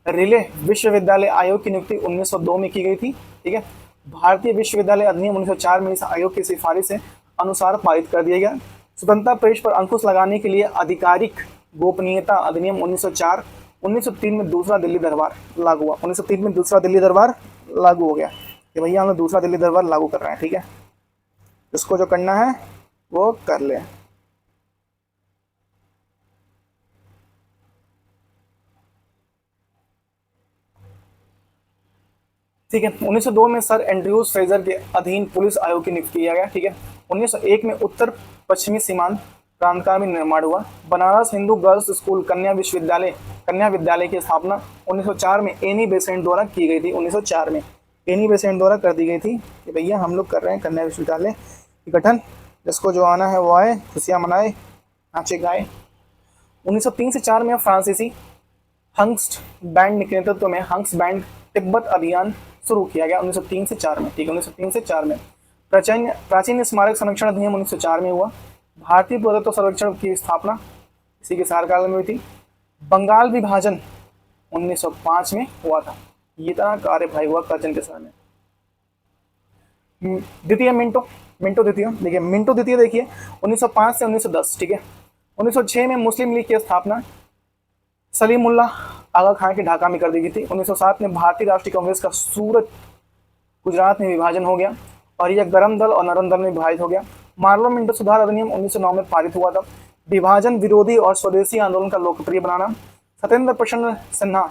रिले विश्वविद्यालय आयोग की नियुक्ति 1902 में की गई थी, ठीक है। भारतीय विश्वविद्यालय अधिनियम 1904 में इस आयोग की सिफारिश से अनुसार पारित कर दिया गया। स्वतंत्रता प्रेस पर अंकुश लगाने के लिए आधिकारिक गोपनीयता अधिनियम 1904, 1903 में दूसरा दिल्ली दरबार लागू हुआ। 1903 में दूसरा दिल्ली दरबार लागू हो गया कि भैया हम लोग दूसरा दिल्ली दरबार लागू कर रहे हैं, ठीक है। इसको जो करना है वो कर ले। ठीक है। 1902 में सर एंड्रयूज फ्रेजर के अधीन पुलिस आयोग की नियुक्ति किया गया, ठीक है। 1901 में उत्तर पश्चिमी सीमांत प्रांत का भी निर्माण हुआ। बनारस हिंदू गर्ल्स स्कूल कन्या विद्यालय की स्थापना 1904 में एनी बेसेंट द्वारा की गई थी। 1904 में एनी बेसेंट द्वारा कर दी गई थी कि भैया हम लोग कर रहे हैं कन्या विश्वविद्यालय गठन, जिसको जो आना है वो आए, खुशियाँ मनाए, नाचे गाए। 1903 से 4 में फ्रांसीसी हंक्स बैंड के नेतृत्व में हंक्स बैंड तिब्बत अभियान शुरू किया गया 1903 से 4 में, ठीक है। 1903 से 4 में प्राचीन स्मारक संरक्षण अधिनियम 1904 में हुआ। भारतीय पुरातत्व सर्वेक्षण की स्थापना इसी के कार्यकाल में हुई थी। बंगाल विभाजन 1905 में हुआ था। ये तरह कार्य भाई हुआ कर्जन के समय में। द्वितीय मिंटो द्वितीय देखिए 1905 से 1910, ठीक है। 1906 में मुस्लिम लीग की स्थापना सलीमुल्लाह आगा खान के ढाका में कर दी गई थी। 1907 में भारतीय राष्ट्रीय कांग्रेस का सूरत गुजरात में विभाजन हो गया और यह गरम दल और नरम दल में विभाजित हो गया। मार्लो मिंटो सुधार अधिनियम 1909 में पारित हुआ था। विभाजन विरोधी और स्वदेशी आंदोलन का लोकप्रिय बनाना। सत्येंद्र प्रसन्न सिन्हा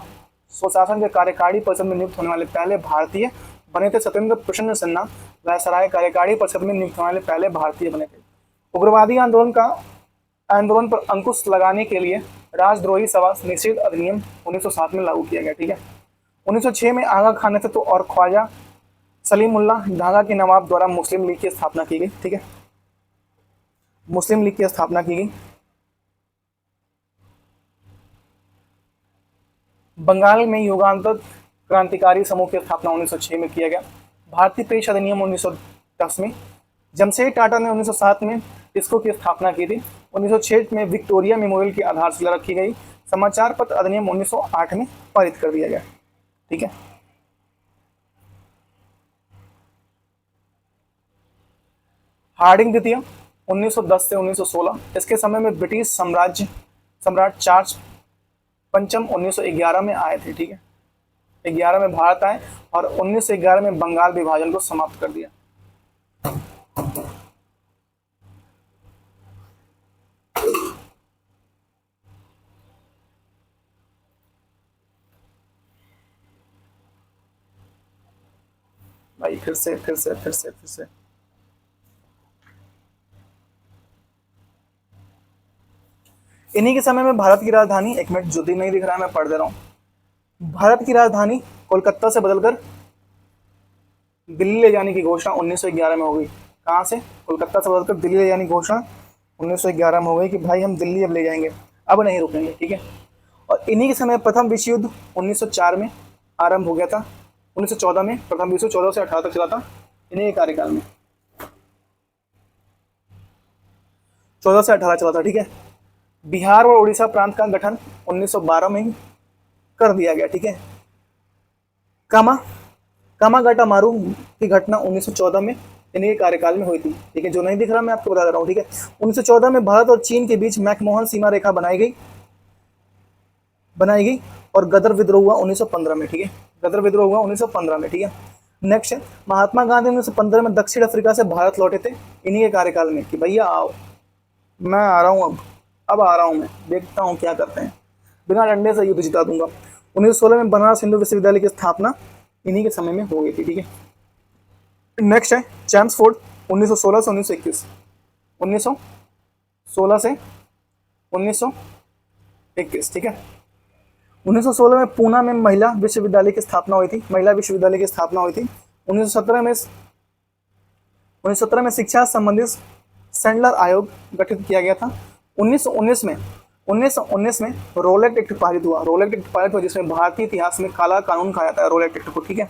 स्वशासन के कार्यकारी परिषद में नियुक्त होने वाले पहले भारतीय बने थे। सत्येंद्र प्रसन्न सिन्हा वायसराय कार्यकारी परिषद में नियुक्त होने वाले पहले भारतीय बने थे। उग्रवादी आंदोलन पर अंकुश लगाने के लिए राजद्रोही सभा निषेध अधिनियम 1907 में लागू किया गया, ठीक है। 1906 में आगा खान नेतृत्व और ख्वाजा सलीमुल्लाह ढाका के नवाब द्वारा मुस्लिम लीग की स्थापना की गई, ठीक है। मुस्लिम लीग की स्थापना की गई। बंगाल में युगांतर क्रांतिकारी समूह की स्थापना 1906 में किया गया। भारतीय प्रेस अधिनियम 1910 में। जमशेद टाटा ने 1907 में इसको की स्थापना की थी। 1906 में विक्टोरिया मेमोरियल की आधारशिला रखी गई। समाचार पत्र अधिनियम 1908 में पारित कर दिया गया, ठीक है। हार्डिंग द्वितीय 1910 से 1916। इसके समय में ब्रिटिश सम्राट चार्ल्स पंचम 1911 में आए थे, ठीक है। 11 में भारत आए और 1911 में बंगाल विभाजन को समाप्त कर दिया। भाई फिर से। इन्हीं के समय में भारत की राजधानी, एक मिनट जो भी नहीं दिख रहा है मैं पढ़ दे रहा हूँ। भारत की राजधानी कोलकाता से बदलकर दिल्ली ले जाने की घोषणा 1911 में हो गई। कहाँ से? कोलकाता से बदलकर दिल्ली ले जाने की घोषणा 1911 में हो गई कि भाई हम दिल्ली अब ले जाएंगे, अब नहीं रुकेंगे, ठीक है। और इन्हीं के समय प्रथम विश्व युद्ध 1904 में आरंभ हो गया था। 1914 में प्रथम विश्व, 14 से 18 तक चला था इन्हीं के कार्यकाल में, 14 से 18 चला था, ठीक है। बिहार और उड़ीसा प्रांत का गठन 1912 में ही कर दिया गया, ठीक है। कामा कामागाटा मारू की घटना 1914 में इन्हीं के कार्यकाल में हुई थी, ठीक है। जो नहीं दिख रहा मैं आपको बता दे रहा हूँ, ठीक है। 1914 में भारत और चीन के बीच मैकमोहन सीमा रेखा बनाई गई और गदर विद्रोह हुआ 1915 में, ठीक है। गदर विद्रोह हुआ 1915 में, ठीक है। नेक्स्ट है, महात्मा गांधी 1915 में दक्षिण अफ्रीका से भारत लौटे थे इन्हीं के कार्यकाल में कि भैया आओ, मैं आ रहा हूँ, अब आ रहा हूँ, मैं देखता हूँ क्या करते हैं, बिना डंडे से युद्ध जिता दूंगा। 1916 में बनारस हिंदू विश्वविद्यालय की स्थापना इन्हीं के समय में हो गई थी, ठीक है। नेक्स्ट है चैम्सफोर्ड 1916 से 1921, 1916 से 1921, ठीक है। 1916 में पूना में महिला विश्वविद्यालय की स्थापना हुई थी, महिला विश्वविद्यालय की स्थापना हुई थी। 1917 में शिक्षा संबंधित सैंडलर आयोग गठित किया गया था। 1919 में रोलेट एक्ट पारित हुआ, रोलेट एक्ट पारित हुआ जिसमें भारतीय इतिहास में काला कानून कहा जाता है रोलेट एक्ट को, ठीक है।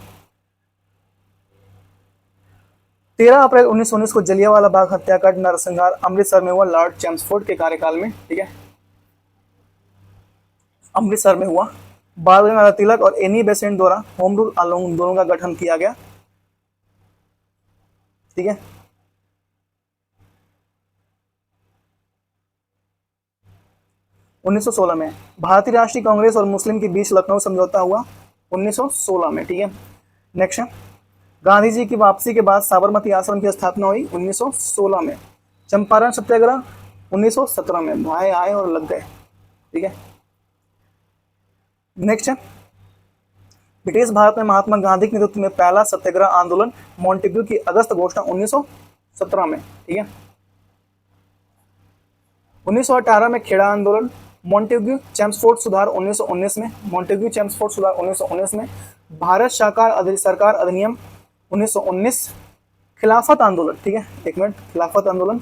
13 अप्रैल 1919 को जलियांवाला बाग हत्याकांड नरसंहार अमृतसर में हुआ लॉर्ड चैम्सफोर्ड के कार्यकाल में, ठीक है, अमृतसर में हुआ। बाल गंगाधर तिलक और एनी बेसेंट द्वारा होम रूल आंदोलन दोनों का गठन किया गया, ठीक है। उन्नीस सौ 16 में भारतीय राष्ट्रीय कांग्रेस और मुस्लिम के बीच लखनऊ समझौता हुआ 1916 में, ठीक है। नेक्स्ट है, गांधी जी की वापसी के बाद साबरमती आश्रम की स्थापना हुई 1916 में। चंपारण सत्याग्रह 1917 में, भाई आए और लग गए, ठीक है। नेक्स्ट है, ब्रिटिश भारत में महात्मा गांधी के नेतृत्व में पहला सत्याग्रह आंदोलन मॉन्टेग्यू की अगस्त घोषणा 1917 में, ठीक है। 1918 में खेड़ा आंदोलन, मॉन्टेग्यू चैम्सफोर्ड सुधार 1919 में, मॉन्टेग्यू चैम्सफोर्ड सुधार 1919 में। भारत सरकार अधिनियम 1919, खिलाफत आंदोलन, ठीक है, एक मिनट, खिलाफत आंदोलन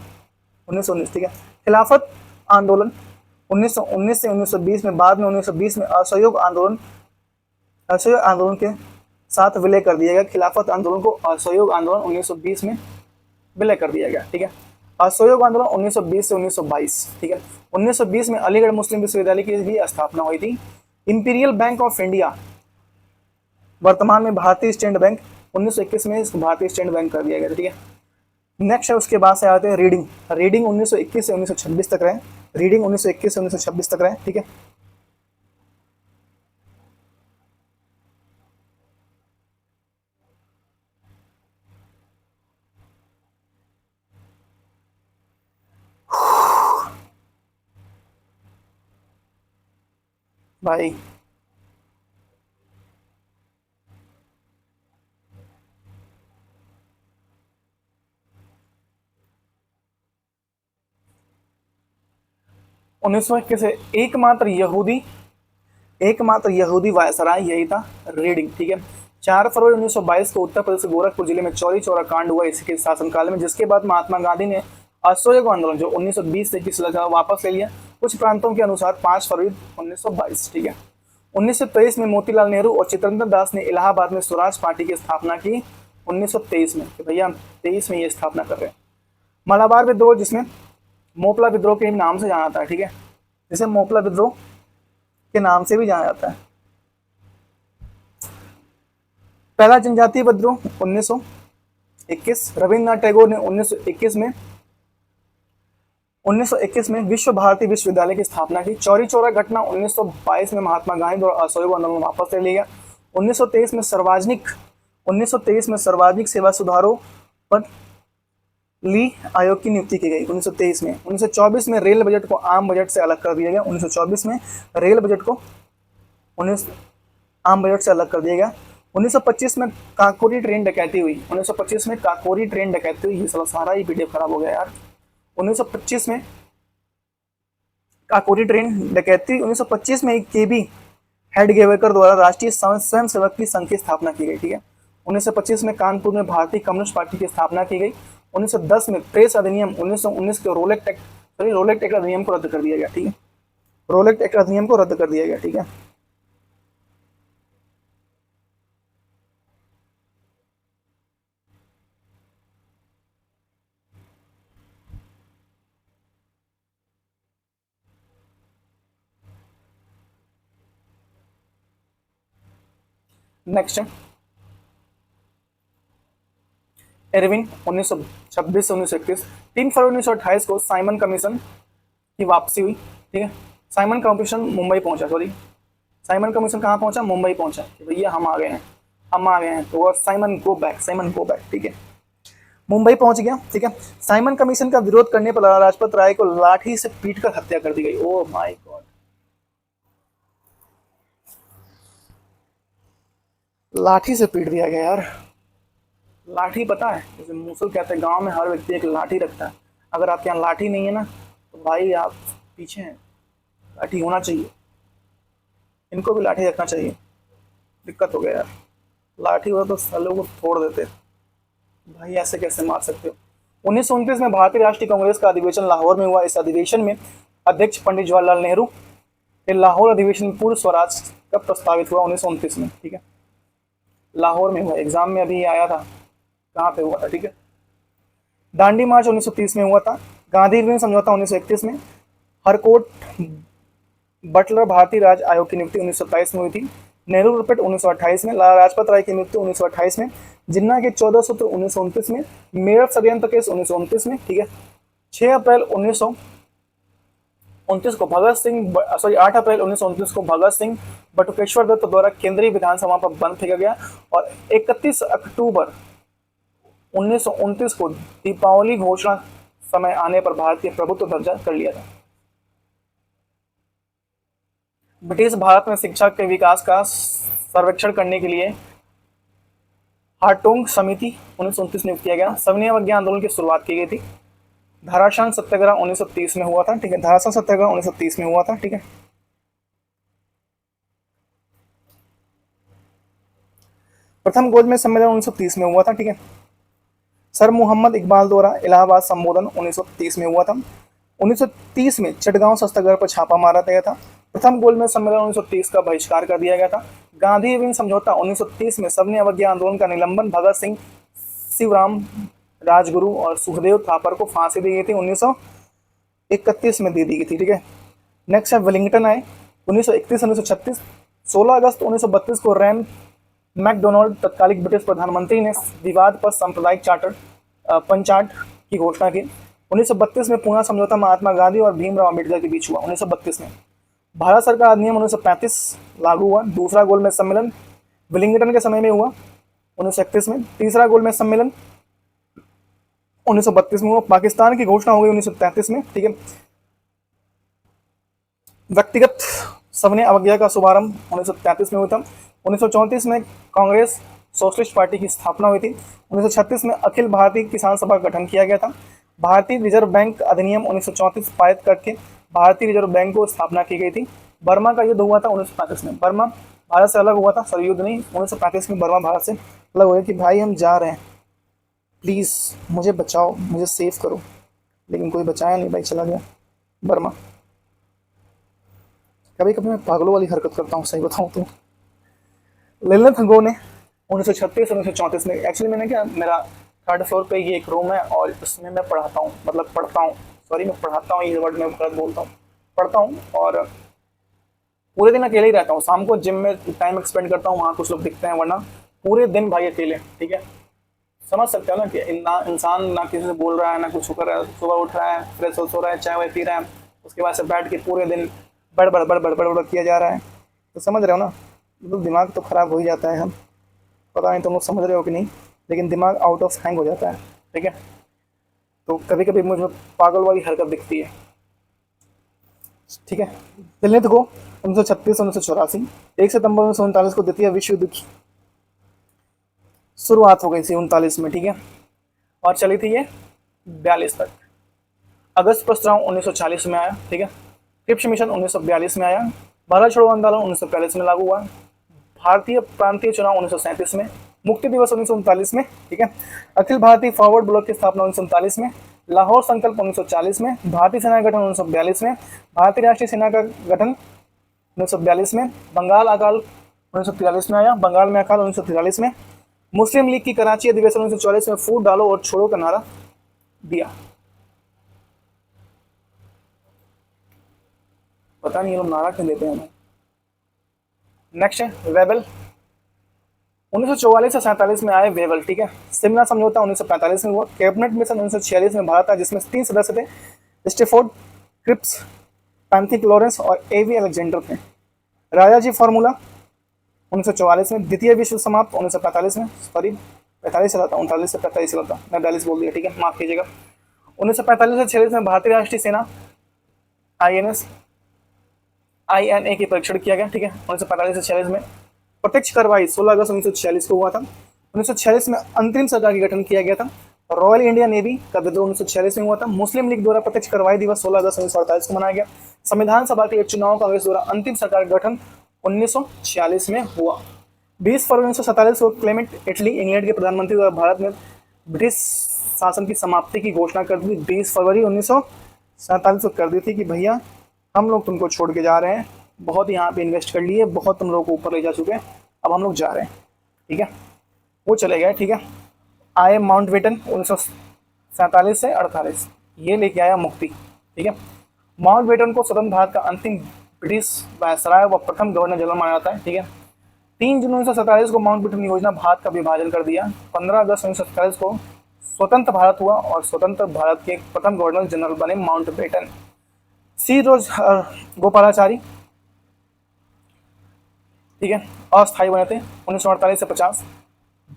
1919, ठीक है। खिलाफत आंदोलन 1919 से 1920 में, बाद में 1920 में असहयोग आंदोलन के साथ विलय कर दिया गया। खिलाफत आंदोलन को असहयोग आंदोलन 1920 में विलय कर दिया गया, ठीक है। असहयोग आंदोलन 1920 से 1922, ठीक है। 1920 में अलीगढ़ मुस्लिम विश्वविद्यालय की भी स्थापना हुई थी। इंपीरियल बैंक ऑफ इंडिया वर्तमान में भारतीय स्टेट बैंक, 1921 में इसको भारतीय स्टेट बैंक कर दिया गया, ठीक है। नेक्स्ट है, उसके बाद से आते हैं रीडिंग। रीडिंग 1921 से 1926 तक रहे, रीडिंग 1921 से 1926 तक रहे, ठीक है। भाई 1921 से एकमात्र यहूदी वायसराय यही था, रीडिंग, ठीक है। 4 फरवरी 1922 को उत्तर प्रदेश के गोरखपुर जिले में चौरी चौरा कांड हुआ इसके शासनकाल में, जिसके बाद महात्मा गांधी ने असहयोग आंदोलन जो 1920 से किस लगा वापस ले लिया। कुछ प्रांतों के अनुसार 5 फरवरी 1922, ठीक है। 1923 में मोतीलाल नेहरू और चित्तरंजन दास ने इलाहाबाद में स्वराज पार्टी की स्थापना की 1923 में, कि भैया 23 में ये स्थापना कर रहे हैं। मलाबार विद्रोह जिसमें मोपला विद्रोह के नाम से जाना जाता है, ठीक है, जिसे मोपला विद्रोह के नाम से भी जाना जाता है। पहला जनजातीय विद्रोह 1921, रविन्द्रनाथ टैगोर ने 1921 में विश्व भारती विश्वविद्यालय की स्थापना की। चौरी चौरा घटना 1922 में महात्मा गांधी द्वारा असहयोग आंदोलन वापस ले लिया। 1923 में सार्वजनिक सेवा सुधारों पर ली आयोग की नियुक्ति की गई 1923 में। 1924 में रेल बजट को आम बजट से अलग कर दिया गया। 1924 में रेल बजट को आम बजट से अलग कर दिया गया। 1925 में काकोरी ट्रेन डकैती हुई, 1925 में काकोरी ट्रेन डकैती हुई। ये सारा ही पीडीएफ खराब हो गया यार। 1925 में काकोरी ट्रेन डकैती, 1925 में केबी हेडगेवरकर द्वारा राष्ट्रीय स्वयं सेवक की संघ की स्थापना की गई, ठीक है। 1925 में कानपुर में भारतीय कम्युनिस्ट पार्टी की स्थापना की गई। 1910 में प्रेस अधिनियम, 1919 के रोलेक्ट एक्ट अधिनियम को रद्द कर दिया गया, ठीक है। रोलेक्ट एक्ट अधिनियम को रद्द कर दिया गया, ठीक है। नेक्स्ट, एरविन 1926 से 1931। 3 फरवरी 1928 को साइमन कमीशन की वापसी हुई, ठीक है। साइमन कमीशन मुंबई पहुंचा, सॉरी साइमन कमीशन कहाँ पहुंचा? मुंबई पहुंचा कि भैया हम आ गए हैं, हम आ गए हैं। तो वो साइमन गो बैक, ठीक है। मुंबई पहुंच गया, ठीक है। साइमन कमीशन का विरोध करने पर लाला लाजपत राय को लाठी से पीट कर हत्या कर दी गई। ओ माय गॉड, लाठी से पीट दिया गया यार। लाठी पता है, जैसे मूसल कहते हैं, गांव में हर व्यक्ति एक लाठी रखता है। अगर आपके यहाँ लाठी नहीं है ना, तो भाई आप पीछे हैं। लाठी होना चाहिए, इनको भी लाठी रखना चाहिए। दिक्कत हो गया यार, लाठी हो तो सालों को तोड़ देते भाई, ऐसे कैसे मार सकते हो। 1929 में भारतीय राष्ट्रीय कांग्रेस का अधिवेशन लाहौर में हुआ। इस अधिवेशन में अध्यक्ष पंडित जवाहरलाल नेहरू के लाहौर अधिवेशन में पूर्ण स्वराज का प्रस्तावित हुआ 1929 में, ठीक है। लाहौर में हुआ, एग्जाम में अभी आया था, कहाँ पे हुआ था, ठीक है। दांडी मार्च 1930 में हुआ था। गांधी इरविन समझौता 1931 में। हरकोट बटलर भारतीय राज्य आयोग की नियुक्ति 1927 में हुई थी। नेहरू रिपोर्ट 1928 में। लाला लाजपत राय की नियुक्ति 1928 में। जिन्ना के 14 सूत्र 1929 में। मेरठ षड्यंत्र केस 1929 में, ठीक है। 6 अप्रैल 1929 को भगत सिंह, सॉरी 8 अप्रैल 1929 को भगत सिंह बटुकेश्वर दत्त द्वारा केंद्रीय विधानसभा पर बंद फेंका गया और 31 अक्टूबर 1929 को दीपावली घोषणा समय आने पर भारतीय प्रभुत्व दर्जा कर लिया था। ब्रिटिश भारत में शिक्षा के विकास का सर्वेक्षण करने के लिए हार्टोंग समिति 1929 नियुक्त किया गया। सविनय अवज्ञा आंदोलन की शुरुआत की गई थी। धाराशान सत्याग्रह 1930 में हुआ था, ठीक है। धाराशान सत्याग्रह 1930 में हुआ था, ठीक है। प्रथम गोलमेज सम्मेलन 1930 में हुआ था, ठीक है। सर मोहम्मद इकबाल द्वारा इलाहाबाद संबोधन 1930 में हुआ था। 1930 में चटगांव सत्याग्रह पर छापा मारा गया था। प्रथम गोलमेज सम्मेलन 1930 का बहिष्कार कर दिया गया था। गांधी इरविन समझौता 1930 में सविनय अवज्ञा आंदोलन का निलंबन, भगत सिंह, शिवराम राजगुरु और सुखदेव थापर को फांसी दी गई थी 1931 में दे दी गई थी, ठीक है। नेक्स्ट है वेलिंगटन आए 1931 1936। 16 अगस्त 1932 को रैम मैकडोनाल्ड तत्कालिक ब्रिटिश प्रधानमंत्री ने विवाद पर सांप्रदायिक चार्टर पंचाट की घोषणा की। 1932 में पूना समझौता महात्मा गांधी और भीमराव अम्बेडकर के बीच हुआ। 1932 में भारत सरकार अधिनियम 1935 लागू हुआ। दूसरा गोलमेज सम्मेलन वेलिंगटन के समय में हुआ 1931 में। तीसरा गोलमेज सम्मेलन 1932 में हुआ। पाकिस्तान की घोषणा हो गई 1933 में, ठीक है। व्यक्तिगत सविनय अवज्ञा का शुभारंभ 1933 में हुआ था। 1934 में कांग्रेस सोशलिस्ट पार्टी की स्थापना हुई थी। 1936 में अखिल भारतीय किसान सभा का गठन किया गया था। भारतीय रिजर्व बैंक अधिनियम 1934 पारित करके भारतीय रिजर्व बैंक को स्थापना की गई थी। बर्मा का युद्ध हुआ था 1935 में। बर्मा भारत से अलग हुआ था, सर युद्ध नहीं, 1935 में बर्मा भारत से अलग हुआ कि भाई हम जा रहे हैं, प्लीज़ मुझे बचाओ, मुझे सेव करो, लेकिन कोई बचाया नहीं भाई, चला गया बर्मा। कभी कभी मैं पागलों वाली हरकत करता हूँ, सही बताऊँ तो। ललित गो ने 1936 1934 में, एक्चुअली मैंने क्या, मेरा 3rd फ्लोर पे ये एक रूम है और उसमें मैं पढ़ाता हूँ, मतलब पढ़ता हूँ, सॉरी मैं पढ़ाता हूँ, ये वर्ड मैं गलत बोलता हूँ, पढ़ता हूँ और पूरे दिन अकेले ही रहता हूँ। शाम को जिम में टाइम एक्सपेंड करता हूँ, वहाँ कुछ लोग दिखते हैं, वरना पूरे दिन भाई अकेले, ठीक है। समझ सकते हो ना कि इंसान ना किसी से बोल रहा है, ना कुछ कर रहा है, सुबह उठ रहा है, फ्रेश हो रहा है, चाय वाय पी रहा है, उसके बाद से बैठ के पूरे दिन बड़ किया जा रहा है। तो समझ रहे हो ना, मतलब दिमाग तो ख़राब हो ही जाता है। हम पता नहीं तुम लोग समझ रहे हो कि नहीं, लेकिन दिमाग आउट ऑफ हैंग हो जाता है, ठीक है। तो कभी कभी मुझे पागल वाली हरकत दिखती है, ठीक है। ललित गो 1936 1984। 1 सितंबर 1939 को द्वितीय विश्व युद्ध शुरुआत हो गई थी 39 में, ठीक है, और चली थी ये 42 तक। अगस्त प्रस्ताव 1940 में आया, ठीक है। क्रिप्स मिशन 1942 में आया। भारत छोड़ो आंदोलन 1945 में लागू हुआ। भारतीय प्रांतीय चुनाव 1937 में। मुक्ति दिवस 1939 में, ठीक है। अखिल भारतीय फॉरवर्ड ब्लॉक की स्थापना 1939 में। लाहौर संकल्प 1940 में। भारतीय सेना का गठन 1942 में। भारतीय राष्ट्रीय सेना का गठन 1942 में। बंगाल अकाल 1943 में आया। बंगाल में अकाल 1943 में। मुस्लिम लीग की कराची अधिवेशन 1944 में फूट डालो और छोड़ो का नारा दिया। पता नहीं ये लोग नारा क्यों देते हैं। नेक्स्ट है वेबल। 1944 से 47 में आए वेबल, ठीक है। सिमला समझौता 1945 में हुआ। कैबिनेट मिशन 1946 में भारत था, जिसमें 3 सदस्य थे, स्टेफोर्ड, क्रिप्स, पैंथिक लॉरेंस और एवी अलेक्जेंडर थे। राजा जी फार्मूला 1944 में। द्वितीय विश्व समाप्त 1945 में, सॉरी 45 चला था, 39 से 45 चला था, मैं 42 बोल दिया, ठीक है, माफ कीजिएगा। 1945 से 46 में भारतीय राष्ट्रीय सेना INA की परीक्षण किया गया, ठीक है। 1945 से 46 में प्रत्यक्ष कार्रवाई 16 अगस्त 1946 को हुआ था। 1946 में अंतरिम सरकार का गठन किया गया था। रॉयल इंडिया नेवी का विद्रोह 1946 में हुआ था। मुस्लिम लीग द्वारा प्रत्यक्ष कार्रवाई दिवस 16 अगस्त 1948 को मनाया गया। संविधान सभा के लिए चुनाव कांग्रेस द्वारा अंतिम सरकार का गठन 1946 में हुआ। 20 फरवरी 1947 को क्लेमेंट इटली इंग्लैंड के प्रधानमंत्री द्वारा भारत में ब्रिटिश शासन की समाप्ति की घोषणा कर दी। 20 फरवरी 1947 को कर दी थी कि भैया हम लोग तुमको छोड़ के जा रहे हैं, बहुत यहाँ पे इन्वेस्ट कर लिए, बहुत तुम लोग को ऊपर ले जा चुके हैं, अब हम लोग जा रहे हैं, ठीक है। वो चले गए, ठीक है। आए माउंट बेटन 1947 से 48, ये लेके आया मुक्ति, ठीक है। माउंट बेटन को स्वतंत्र भारत का अंतिम ब्रिटिश वायसराय व प्रथम गवर्नर जनरल माना जाता है, ठीक है। 3 जून 1947 को माउंट बेटन योजना भारत का विभाजन कर दिया। 15 अगस्त 1947 को स्वतंत्र भारत हुआ और स्वतंत्र भारत के प्रथम गवर्नर जनरल बने माउंट बेटन। सी रोज गोपालाचारी, ठीक है, अस्थायी बने थे 1948 से 50।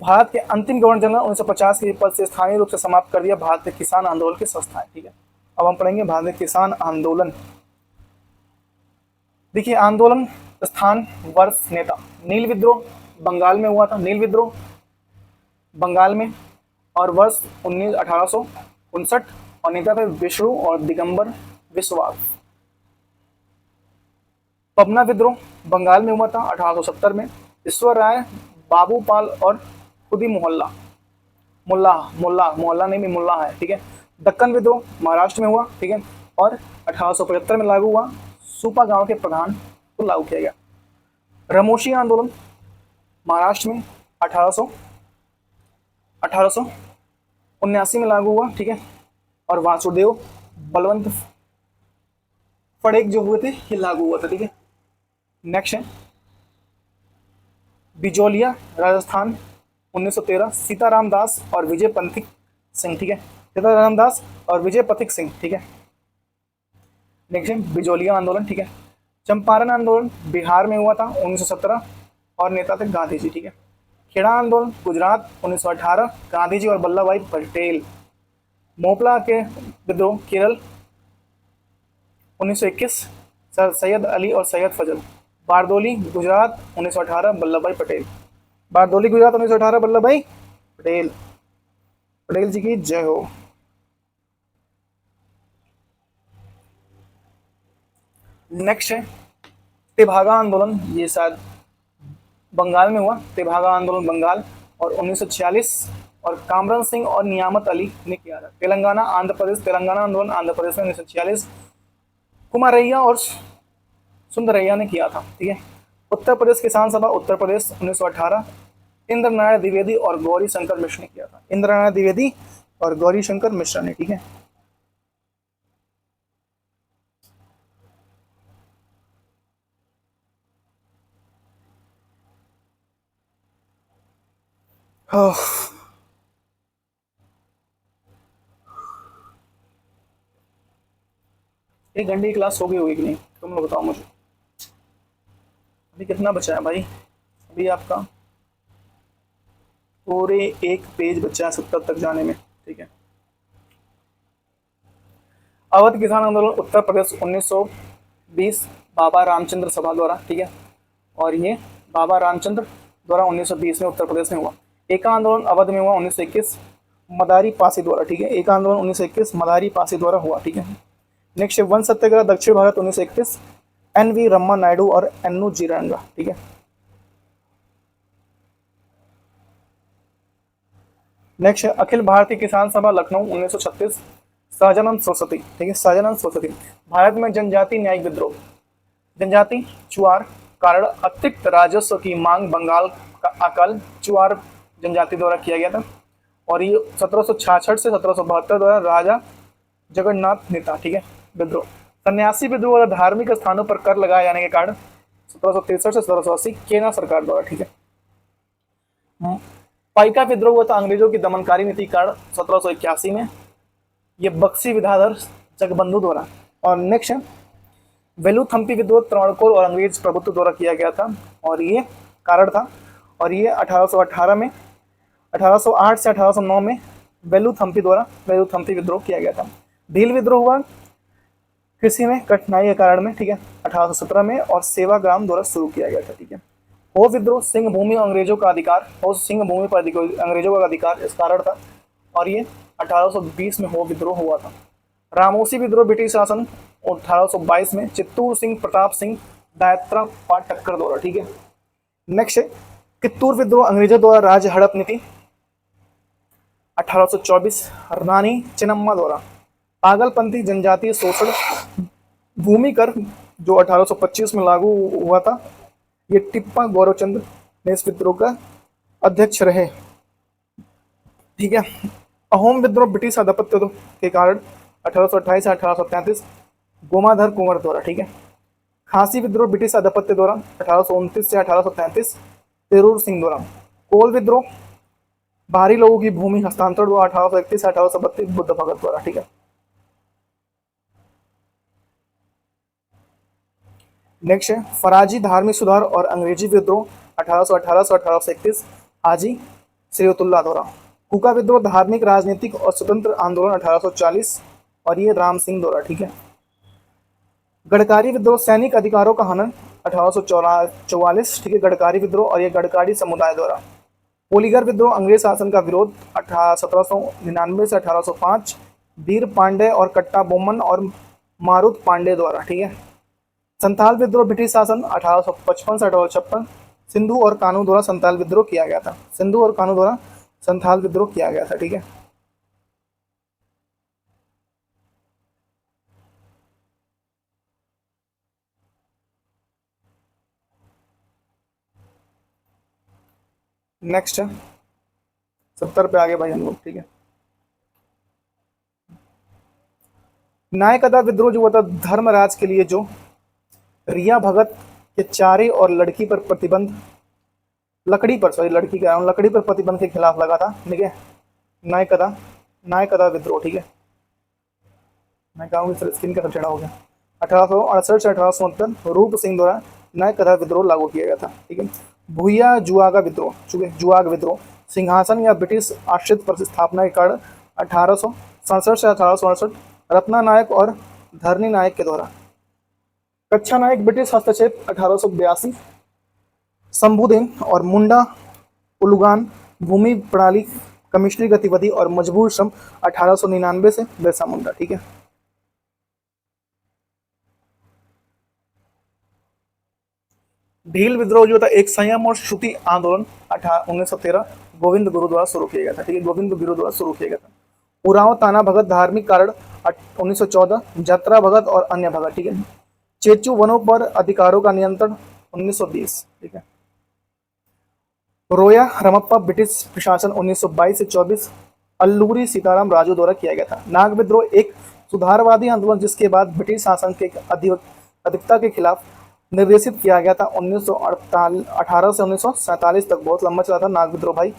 भारत के अंतिम गवर्नर जनरल 1950 के पद से स्थानीय रूप से समाप्त कर दिया। भारतीय किसान आंदोलन की संस्थाएं, ठीक है। अब हम पढ़ेंगे भारतीय किसान आंदोलन। देखिए आंदोलन स्थान, वर्ष, नेता। नील विद्रोह बंगाल में हुआ था, नील विद्रोह बंगाल में, और वर्ष 1859, और नेता थे विष्णु और दिगंबर विश्वास। पबना विद्रोह बंगाल में हुआ था 1870 में। ईश्वर राय, बाबू पाल और खुदी मोहल्ला मोहल्ला नहीं, मुल्ला है, ठीक है। दक्कन विद्रोह महाराष्ट्र में हुआ, ठीक है, और 1875 में लागू हुआ। सुपा गांव के प्रधान को लागू किया गया। रमोशी आंदोलन महाराष्ट्र में 1879 में लागू हुआ, ठीक है, और वासुदेव बलवंत फड़ेक जो हुए थे ये लागू हुआ था, ठीक है। नेक्स्ट है बिजोलिया राजस्थान 1913, सीताराम दास और विजय पथिक सिंह, ठीक है, सीताराम दास और विजय पथिक सिंह, ठीक है। नेक्स्ट है बिजोलिया आंदोलन, ठीक है। चंपारण आंदोलन बिहार में हुआ था 1917 और नेता थे गांधी जी, ठीक है। खेड़ा आंदोलन गुजरात 1918, गांधी जी और वल्लभ भाई पटेल। मोपला के विद्रोह केरल 1921, सर सैयद अली और सैयद फजल। बारदोली गुजरात 1918, वल्लभ भाई पटेल। बारदोली गुजरात 1918, वल्लभ भाई पटेल। पटेल जी की जय हो। नेक्स्ट है तेभागा आंदोलन, ये शायद बंगाल में हुआ, तेभागा आंदोलन बंगाल, और 1946, और कामरान सिंह और नियामत अली ने किया था। तेलंगाना आंध्र प्रदेश, तेलंगाना आंदोलन आंध्र प्रदेश में 1946 कुमारैया और सुंदरैया ने किया था, ठीक है। उत्तर प्रदेश किसान सभा उत्तर प्रदेश 1918, इंद्र नारायण द्विवेदी और गौरी शंकर मिश्र ने किया था। इंद्र नारायण द्विवेदी और गौरी शंकर मिश्र ने, ठीक है। एक घंटे की क्लास हो गई होगी कि नहीं, तुम लोग बताओ मुझे। अभी कितना बचा है भाई? अभी आपका पूरे एक पेज बचा है 70 तक जाने में, ठीक है। अवध किसान आंदोलन उत्तर प्रदेश 1920 बाबा रामचंद्र सभा द्वारा, ठीक है, और ये बाबा रामचंद्र द्वारा 1920 में उत्तर प्रदेश में हुआ। एका आंदोलन अवध में हुआ 1921 मदारी पासी द्वारा, ठीक है। एका आंदोलन 1921 मदारी पासी द्वारा हुआ, ठीक है। नेक्स्ट वन सत्याग्रह दक्षिण भारत 1921 एन.वी. रमन नायडू और एन्नू जीरांगा, ठीक है। नेक्स्ट अखिल भारतीय किसान सभा लखनऊ 1936 सहजानंद सरस्वती, ठीक है। सहजानंद सरस्वती। भारत में जनजाति न्यायिक विद्रोह, जनजाति चुआर कारण अतिरिक्त राजस्व की मांग बंगाल का अकाल चुआर जनजाति द्वारा किया गया था और ये 1766 से 1772 द्वारा राजा जगन्नाथ नेता, ठीक है, विद्रोह। सन्यासी विद्रोह और धार्मिक स्थानों पर कर लगाए जाने के कारण 1763 से 1780 केना सरकार द्वारा, ठीक है। पाइका विद्रोह हुआ था अंग्रेजों की दमनकारी नीति के कारण 1781 में, ये बक्सी विद्याधर जगबंधु द्वारा। और नेक्स्ट वेलुथम्पी विद्रोह त्रावणकोर और अंग्रेज प्रभुत्व द्वारा किया गया था और ये कारण था और ये 1818 में 1808 से 1809 में वेलुथम्पी द्वारा वेलुथम्पी विद्रोह किया गया था। भील विद्रोह हुआ कृषि में कठिनाई के कारण में, ठीक है, 1817 में और सेवाग्राम द्वारा शुरू किया गया था, ठीक है। हो विद्रोह सिंह भूमि अंग्रेजों का अधिकार, हो सिंह भूमि पर अंग्रेजों का अधिकार इस कारण था और ये 1820 में हो विद्रोह हुआ था। रामोसी विद्रोह ब्रिटिश शासन 1822 में चित्तूर सिंह प्रताप सिंह दायत्रा पाटकर द्वारा, ठीक है। नेक्स्ट कित्तूर विद्रोह अंग्रेजों द्वारा राज्य हड़प नीति 1824 रानी चिन्नम्मा द्वारा। पागलपंथी जनजातीय शोषण भूमि कर जो 1825 में लागू हुआ था, ये टिप्पा गौरवचंद्र ने इस विद्रोह का अध्यक्ष रहे, ठीक है। अहोम विद्रोह ब्रिटिश आधिपत्य के कारण 1828 से 1833 गोमाधर कुंवर द्वारा, ठीक है। खासी विद्रोह ब्रिटिश आधिपत्य द्वारा 1829 से 1833 तेरूर सिंह द्वारा। कोल विद्रोह बाहरी लोगों की भूमि हस्तांतरण द्वारा 1831 से 1832 बुद्ध भगत द्वारा, ठीक है। नेक्स्ट है फराजी धार्मिक सुधार और अंग्रेजी विद्रोह 1818 से 1831 हाजी सैयदुल्लाह द्वारा। हुक्का विद्रोह धार्मिक राजनीतिक और स्वतंत्र आंदोलन 1840 और ये राम सिंह द्वारा, ठीक है। गढ़कारी विद्रोह सैनिक अधिकारों का हनन 1844, ठीक है, गढ़कारी विद्रोह और ये गढ़कारी समुदाय द्वारा। पोलीगर विद्रोह अंग्रेज शासन का विरोध 1799 से 1805 वीर पांडे और कट्टा बोमन और मारुत पांडे द्वारा, ठीक है। संथाल विद्रोह ब्रिटिश शासन 1855 से 1856 सिंधु और कानू द्वारा संथाल विद्रोह किया गया था, सिंधु और कानू द्वारा संथाल विद्रोह किया गया था, ठीक है। नेक्स्ट 70 पे आगे भाई हम लोग, ठीक है। नायकदा विद्रोह जो हुआ था धर्मराज के लिए, जो रिया भगत के चारे और लड़की पर प्रतिबंध लकड़ी पर प्रतिबंध के खिलाफ लगा था, ठीक है। नायकदा विद्रोह, ठीक है। मैं कहूँगी सर स्किन का टेढ़ा हो गया। 1868 से 1869 रूप सिंह द्वारा नायकदा विद्रोह लागू किया गया था, ठीक है। भूया जुआगा विद्रोह, जुआग विद्रोह सिंहासन या ब्रिटिश आश्रित प्रतिस्थापना के कारण 1867 से 1868 रत्ना नायक और धरनी नायक के द्वारा। कच्छा नायक ब्रिटिश हस्तक्षेप 1882 शंभुदेन और मुंडा उलुगान भूमि प्रणाली कमिश्नरी गतिविधि और मजबूर श्रम 1899 से बिरसा मुंडा, ठीक है। भील विद्रोह जो था एक संयम और श्रुति आंदोलन 1913 गोविंद गुरु द्वारा शुरू किया गया था, ठीक है, गोविंद गुरु द्वारा शुरू किया गया था। उराव ताना भगत धार्मिक कारण 1914 जत्रा भगत और अन्य भगत, ठीक है। चेचू वनों पर अधिकारों का नियंत्रण 1920, ठीक है। रोया रमप्पा ब्रिटिश प्रशासन 1922 से 24 अल्लूरी सीताराम राजू द्वारा किया गया था। नाग विद्रोह एक सुधारवादी आंदोलन जिसके बाद ब्रिटिश शासन के अधिकता के खिलाफ निर्देशित किया गया था 1918 से 1947 तक, बहुत लंबा चला था नाग विद्रोह भाई।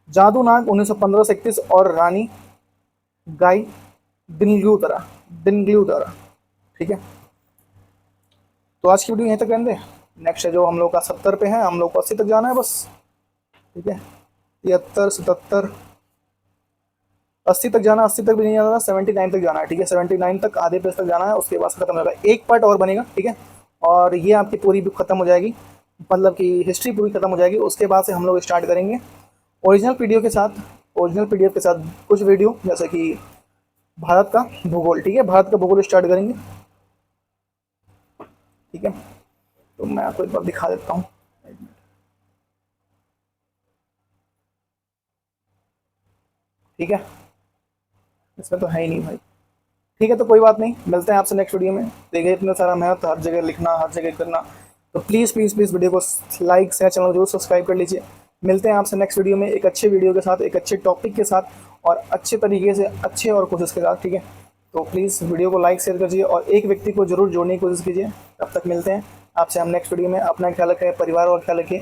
जादू नाग 1915 से 31 और रानी गाय दिनग्लू द्वारा, ठीक है। तो आज की वीडियो यहीं तक रहने दे। नेक्स्ट जो हम लोग का 70 पे है, हम लोग को 80 तक जाना है बस, ठीक है। 73 77 80 तक जाना, 80 तक भी नहीं जाना, 79 तक जाना है, ठीक है। 79 तक आधे पेज तक जाना है, उसके बाद खत्म होगा। एक पार्ट और बनेगा, ठीक है, और ये आपकी पूरी बुक खत्म हो जाएगी, मतलब कि हिस्ट्री पूरी खत्म हो जाएगी। उसके बाद से हम लोग स्टार्ट करेंगे ओरिजिनल पीडीएफ के साथ कुछ वीडियो, जैसे कि भारत का भूगोल, ठीक है, भारत का भूगोल स्टार्ट करेंगे, ठीक है। तो मैं आपको एक बार दिखा देता हूँ, ठीक है, इसमें तो है ही नहीं भाई, ठीक है, तो कोई बात नहीं, मिलते हैं आपसे नेक्स्ट वीडियो में। देखिए इतना सारा मेहनत हर जगह लिखना, हर जगह करना, तो प्लीज़ प्लीज़ प्लीज़ वीडियो को लाइक शेयर, चैनल जरूर सब्सक्राइब कर लीजिए। मिलते हैं आपसे नेक्स्ट वीडियो में एक अच्छे वीडियो के साथ, एक अच्छे टॉपिक के साथ, और अच्छे तरीके से, अच्छे और कोशिश के साथ, ठीक है। तो प्लीज़ वीडियो को लाइक शेयर कीजिए और एक व्यक्ति को जरूर जोड़ने की कोशिश कीजिए। तब तक मिलते हैं आपसे हम नेक्स्ट वीडियो में। अपना ख्याल रखें, परिवार और ख्याल रखिए,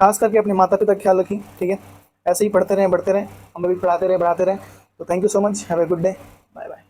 खास करके अपने माता पिता का ख्याल रखिए, ठीक है। ऐसे ही पढ़ते रहें, बढ़ते रहें, हम भी पढ़ाते रहें, बढ़ाते रहें। तो thank you so much, have a good day, bye bye.